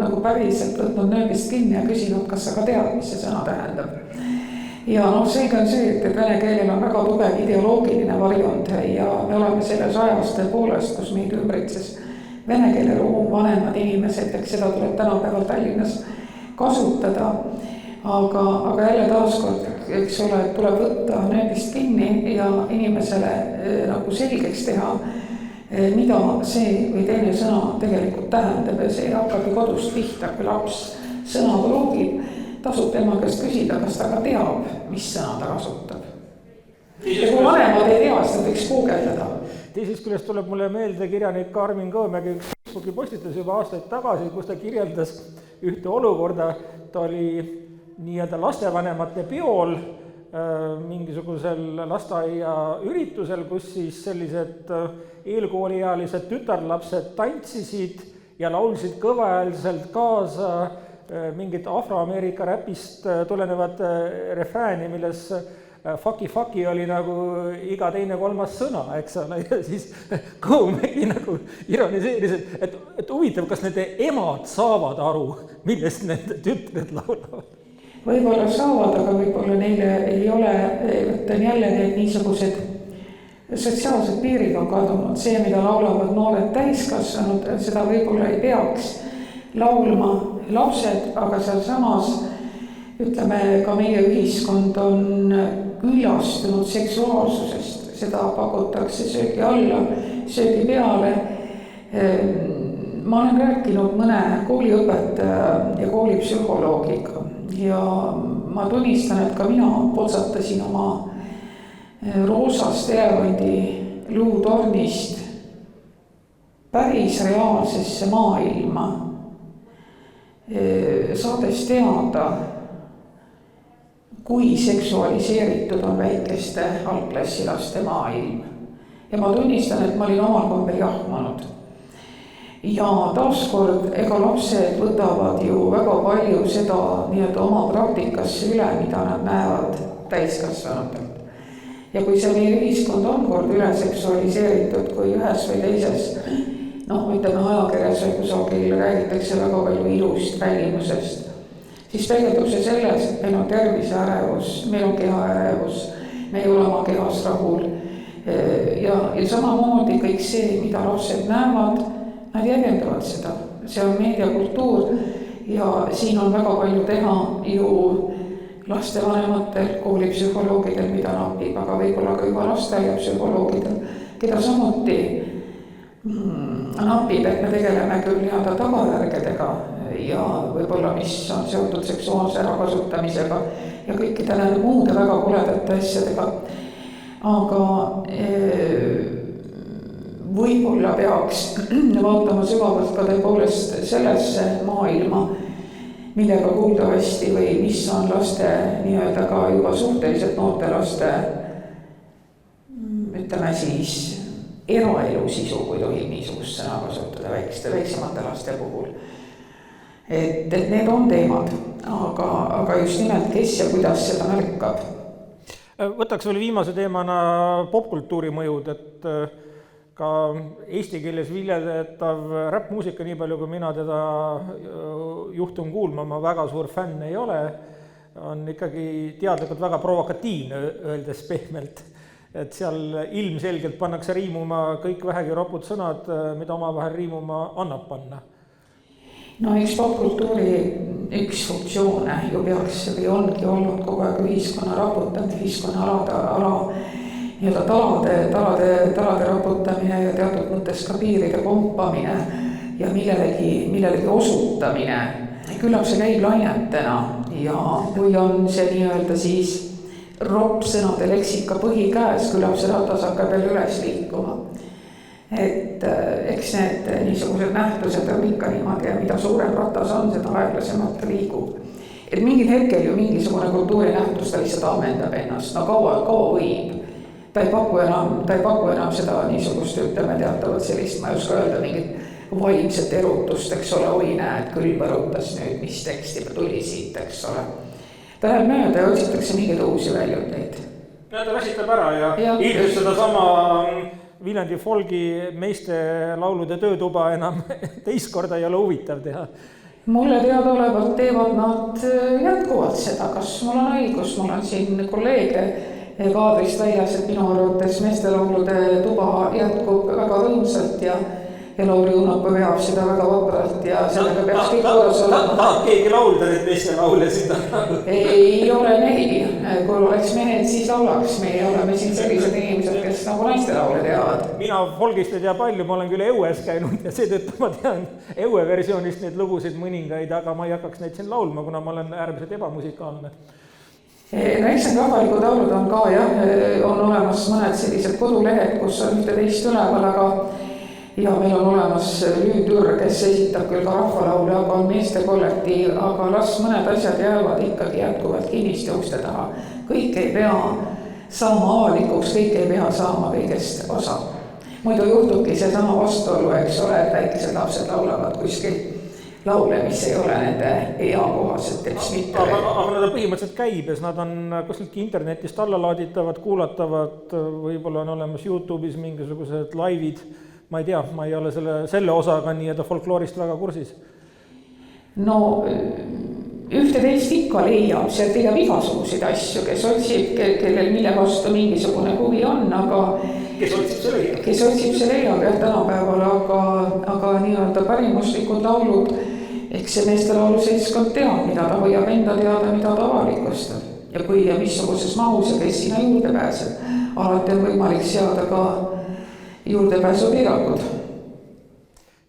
S2: nagu päriselt võtnud nööbist kinni ja küsinud, kas sa ka tead, mis see sõna tähendab. Ja selge on see, et vene keelel on väga tugev ideoloogiline varjund ja me oleme selles ajast tõepoolest, kus meid ümbritses vene keele ruum, vanemad inimesed, eks seda tuleb tänapäeval Tallinnas kasutada, aga jälle taaskord, eks ole, tuleb võtta nööbist kinni ja inimesele nagu selgeks teha, mida see või teine sõna tegelikult tähendab ja see hakkabki kodust pihta, kui laps sõna loogib, tasub tema käest küsida, kas ta ka teab, mis sõna ta kasutab. Ja kui vanemad ei tea, siis ta võiks guugeldada.
S1: Teisest küljest tuleb mulle meelde kirjanik Karmin Kõõmägi Facebooki postitas juba aastaid tagasi, kus ta kirjeldas ühte olukorda, ta oli nii-öelda lastevanemate peol mingisugusel lasteaia üritusel, kus siis sellised eelkooliealised tütarlapsed tantsisid ja laulsid kõvaäälselt kaasa mingit Afroameerika räpist tulenevat refrääni, milles fucky oli nagu iga teine kolmas sõna, eks ole, ja siis Kõõmägi nagu ironiseeris, et huvitav, kas nende emad saavad aru, millest nende tütred laulavad?
S2: Võib-olla saavad, aga võib-olla neile ei ole, võtan jälle need niisugused sotsiaalsed piirid on kadunud. See, mida laulavad noored täiskasvanud, seda võib-olla ei peaks laulma lapsed, aga seal samas ütleme, ka meie ühiskond on küllastunud seksuaalsusest, seda pakutakse söögi alla, söögi peale. Ma olen rääkinud mõne kooliõpetaja ja koolipsühholoogiga ja ma tunnistan, et ka mina potsatasin oma roosast elevandi luutornist päris reaalsesse maailma, saades teada, kui seksualiseeritud on väikeste algklassilaste maailm. Ja ma tunnistan, et ma olin omal kombel jahmanud. Ja taaskord, ega lapsed võtavad ju väga palju seda nii-öelda oma praktikasse üle, mida nad näevad täiskasvanutelt. Ja kui see meie ühiskond on kord üle seksualiseeritud, kui ühes või teises, ütleme ajakirjas või kusagil räägitakse väga palju ilust välimusest, siis peegeldub see selles, et meil on terviseärevus, meil on kehaärevus, me ei ole oma kehas rahul. Ja samamoodi kõik see, mida lapsed näevad, nad jäljendavad seda. See on meediakultuur ja siin on väga palju teha ju lastevanematel, koolipsühholoogidel, mida napib, aga võib-olla ka juba lasteaiapsühholoogidel, keda samuti napib, et me tegeleme küll nii-öelda tagajärgedega ja võib-olla mis on seotud seksuaalse ärakasutamisega ja kõikide nende muude väga koledate asjadega. Aga võib-olla peaks vaatama sügavalt ka tõepoolest sellesse maailma, millega kuuldavasti või mis on laste nii-öelda ka juba suhteliselt noorte laste, ütleme siis, eraelu sisu, kui tohib niisugust sõna kasutada väiksemate laste puhul. Et need on teemad, aga just nimelt, kes ja kuidas seda märkab.
S1: Võtaks veel viimase teemana popkultuuri mõjud, et ka eesti keeles viljeletav räppmuusika, nii palju kui mina teda juhtun kuulma, ma väga suur fänn ei ole, on ikkagi teadlikult väga provokatiivne, öeldes pehmelt. Et seal ilmselgelt pannakse riimuma kõik vähegi ropud sõnad, mida omavahel riimuma annab panna.
S2: No üks popkultuuri üks funktsioone ju peaks või ongi olnud kogu aeg ühiskonna raputamine, ühiskonna talade raputamine ja teatud mõttes ka piiride kompamine ja millelegi osutamine. Küllap see käib lainetena ja kui on see nii-öelda siis roppsõnade leksika põhi käes, küllap see ratas hakkab veel üles liikuma. et eks need niisugused nähtused on ikka niimoodi ja mida suurem ratas on, seda aeglasemalt ta liigub. Et mingil hetkel ju mingisugune kultuurinähtus ta lihtsalt ammendab ennast, no kaua võib. Ta ei paku enam seda niisugust, ütleme teatavalt sellist, ma ei oska öelda, mingit vaimset erutust, eks ole, oi näed, küll põrutas nüüd, mis teksti tuli siit, eks ole. Ta läheb mööda ja otsitakse mingeid uusi väljundeid.
S1: Ja ta väsitab ära ja ilmselt seda sama Viljandi folgi meeste laulude töötuba enam teist korda ei ole huvitav teha.
S2: Mulle teadaolevalt teevad nad jätkuvalt seda, kas mul on õigus, mul on siin kolleege kaadrist väljas, et minu arvates meestelaulude tuba jätkub väga rõõmsalt ja Lauri Unnapa veab seda väga vapralt ja sellega peaks kõik korras olema.
S1: Tahab keegi laulda neid meeste laule seda?
S2: Ei ole mehi. Kui oleks mehed, siis laulaks. Meie oleme siin sellised inimesed, kes nagu naiste laule teavad.
S1: Mina folgist ei tea palju, ma olen küll Eues käinud ja seetõttu ma tean Eue versioonist neid lugusid mõningaid, aga ma ei hakkaks neid siin laulma, kuna ma olen äärmiselt ebamusikaalne.
S2: No eks need rahvalikud laulud on ka, jah, on olemas mõned sellised kodulehed, kus on ühte teist üleval, aga ja meil on olemas Lüütür, kes esitab küll ka rahvalaule, aga on meeste kollektiiv, aga las mõned asjad jäävad ikkagi jätkuvalt kinniste uste taha. Kõik ei pea saama avalikuks, kõik ei pea saama kõigest osa. Muidu juhtubki see sama vastuolu, eks ole, et väikesed lapsed laulavad kuskil laule, mis ei ole nende eakohased, teps mitte.
S1: Aga nad on põhimõtteliselt käibes, nad on kuskilt internetist allalaaditavad, kuulatavad, võib-olla on olemas YouTube'is mingisugused laivid. Ma ei tea, ma ei ole selle osaga nii-öelda folkloorist väga kursis.
S2: No ühte teist ikka leiab, sealt leiab igasuguseid asju, kes otsib, kellel mille vastu mingisugune huvi on, aga
S1: kes
S2: otsib see leiab jah tänapäeval, aga nii-öelda pärimuslikud laulud, eks see meestelaulu seltskond teab, mida ta hoiab enda teada, mida ta avalikustab ja kui ja missuguses mahus ja kes sinna juurde pääseb. Alati on võimalik seada ka juurdepääsu piirangud.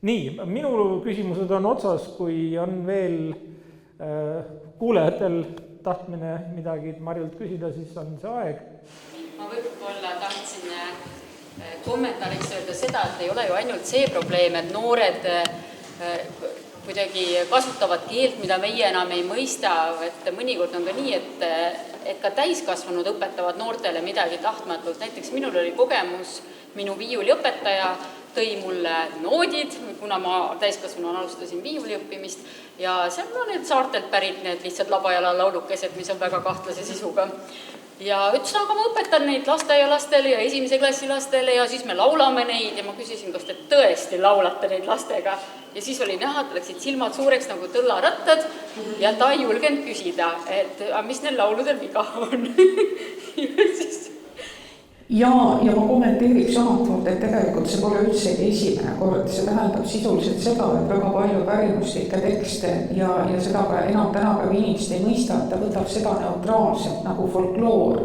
S1: Nii, minu küsimused on otsas, kui on veel kuulejatel tahtmine midagi Marjult küsida, siis on see aeg.
S3: Ma võib-olla tahtsin kommentaariks öelda seda, et ei ole ju ainult see probleem, et noored kuidagi kasutavad keelt, mida meie enam ei mõista, et mõnikord on ka nii, et ka täiskasvanud õpetavad noortele midagi tahtmatult. Näiteks minul oli kogemus, minu viiuliõpetaja tõi mulle noodid, kuna ma täiskasvanuna alustasin viiuli õppimist ja seal on need saartelt pärit need lihtsalt labajala laulukesed, mis on väga kahtlase sisuga. Ja ütles, aga ma õpetan neid lasteaialastele ja esimese klassi lastele ja siis me laulame neid ja ma küsisin, kas te tõesti laulate neid lastega. Ja siis oli näha, et läksid silmad suureks nagu tõllarattad ja ta ei julgenud küsida, et mis neil lauludel viga on.
S2: Ja ma kommenteeriks omalt poolt, et tegelikult see pole üldsegi esimene kord. See tähendab sisuliselt seda, et väga palju pärimuslikke tekste ja seda ka enam tänapäeva inimesed ei mõista, et ta võtab seda neutraalselt nagu folkloor.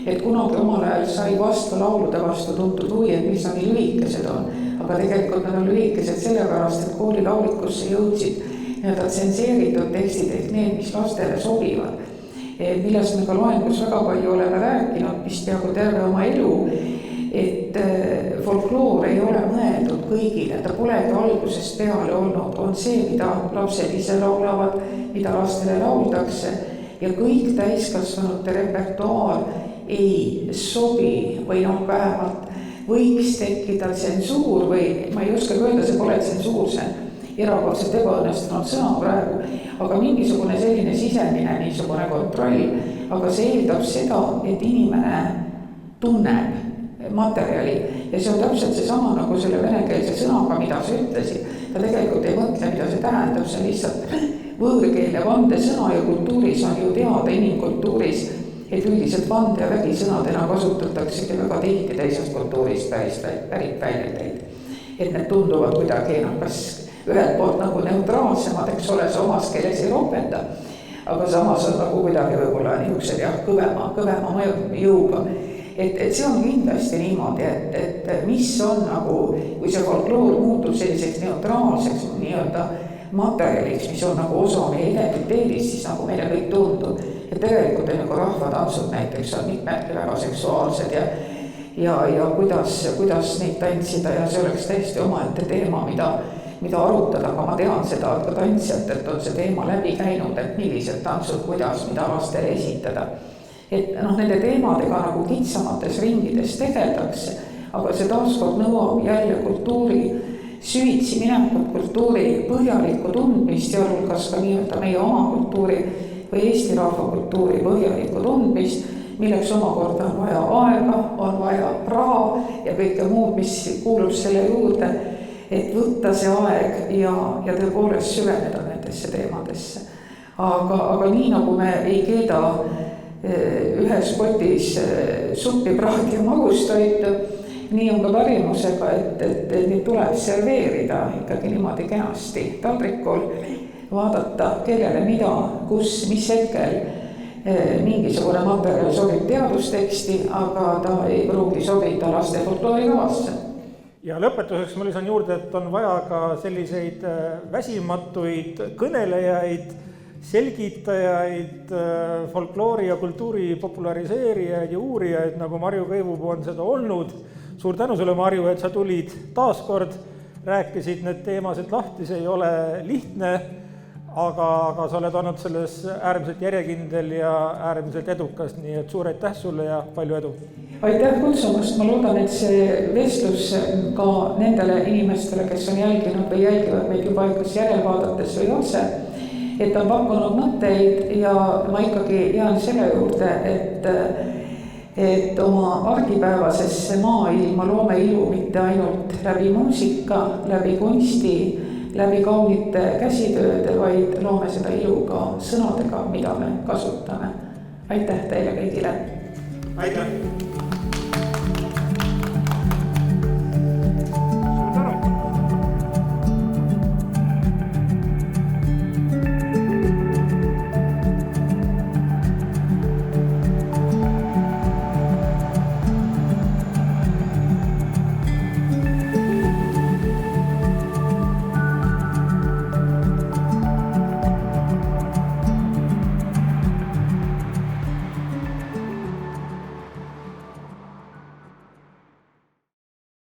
S2: Et kunagi omal ajal sai vastu laulude vastu tuntud huvi, et mis nad nii lühikesed on. Aga tegelikult nad on lühikesed sellepärast, et koolilaulikusse jõudsid nii-öelda tsenseeritud tekstid ehk need, mis lastele sobivad. Millest me ka loengus väga palju oleme rääkinud, mis peaaegu terve oma elu, et folkloor ei ole mõeldud kõigile, ta polegi algusest peale olnud, on see, mida lapsed ise laulavad, mida lastele lauldakse ja kõik täiskasvanute repertuaar ei sobi või vähemalt võiks tekkida tsensuur või ma ei oska öelda, see pole tsensuur, see erakordselt ebaõnnestunud sõna praegu, aga mingisugune selline sisemine niisugune kontroll, aga see eeldab seda, et inimene tunneb materjali ja see on täpselt seesama nagu selle venekeelse sõnaga, mida sa ütlesid. Ta tegelikult ei mõtle, mida see tähendab, see on lihtsalt võõrkeelne vandesõna ja kultuuris on ju teada inimkultuuris, et üldiselt vande- ja vägisõnadena kasutataksegi väga tihti teisest kultuurist pärit väljendeid. Et need tunduvad kuidagi kas ühelt poolt nagu neutraalsemad, eks ole, see omas keeles ei ropenda, aga samas on nagu kuidagi võib-olla niisugused kõvema jõuga. Et see on kindlasti niimoodi, et mis on nagu, kui see folkloor muutub selliseks neutraalseks nii-öelda materjaliks, mis on nagu osa meie identiteedist, siis nagu meile kõik tundub. Et tegelikult on nagu rahvatantsud näiteks on mitmedki väga seksuaalsed ja kuidas neid tantsida ja see oleks täiesti omaette teema, mida arutada, aga ma tean seda, et ka tantsijatelt on see teema läbi käinud, et millised tantsud, kuidas, mida lastele esitada. Et nende teemadega nagu kitsamates ringides tegeldakse, aga see taaskord nõuab jälle kultuuri süvitsi minekut, kultuuri põhjalikku tundmist, sealhulgas ka nii-öelda meie oma kultuuri või Eesti rahvakultuuri põhjalikku tundmist, milleks omakorda on vaja aega, on vaja raha ja kõike muud, mis kuulub selle juurde, et võtta see aeg ja tõepoolest süveneda nendesse teemadesse. Aga nii nagu me ei keeda ühes potis suppi, praadi ja magustoitu, nii on ka pärimusega, et neid tuleb serveerida ikkagi niimoodi kenasti taldrikul, vaadata, kellele mida, kus, mis hetkel mingisugune materjal sobib teadusteksti, aga ta ei pruugi sobida laste folkloorikavasse.
S1: Ja lõpetuseks ma lisan juurde, et on vaja ka selliseid väsimatuid kõnelejaid, selgitajaid, folkloori ja kultuuri populariseerijaid ja uurijaid, nagu Marju Kõivupuu on seda olnud. Suur tänu sulle, Marju, et sa tulid taaskord, rääkisid need teemased lahti, see ei ole lihtne, aga sa oled olnud selles äärmiselt järjekindel ja äärmiselt edukas, nii et suur aitäh sulle ja palju edu!
S2: Aitäh kutsumast, ma loodan, et see vestlus ka nendele inimestele, kes on jälginud või jälgivad meid juba kas järelvaadates või otse, et on pakkunud mõtteid ja ma ikkagi jään selle juurde, et oma argipäevasesse maailma loome ilu mitte ainult läbi muusika, läbi kunsti, läbi kaunite käsitööde, vaid loome seda ilu ka sõnadega, mida me kasutame. Aitäh teile kõigile!
S1: Aitäh!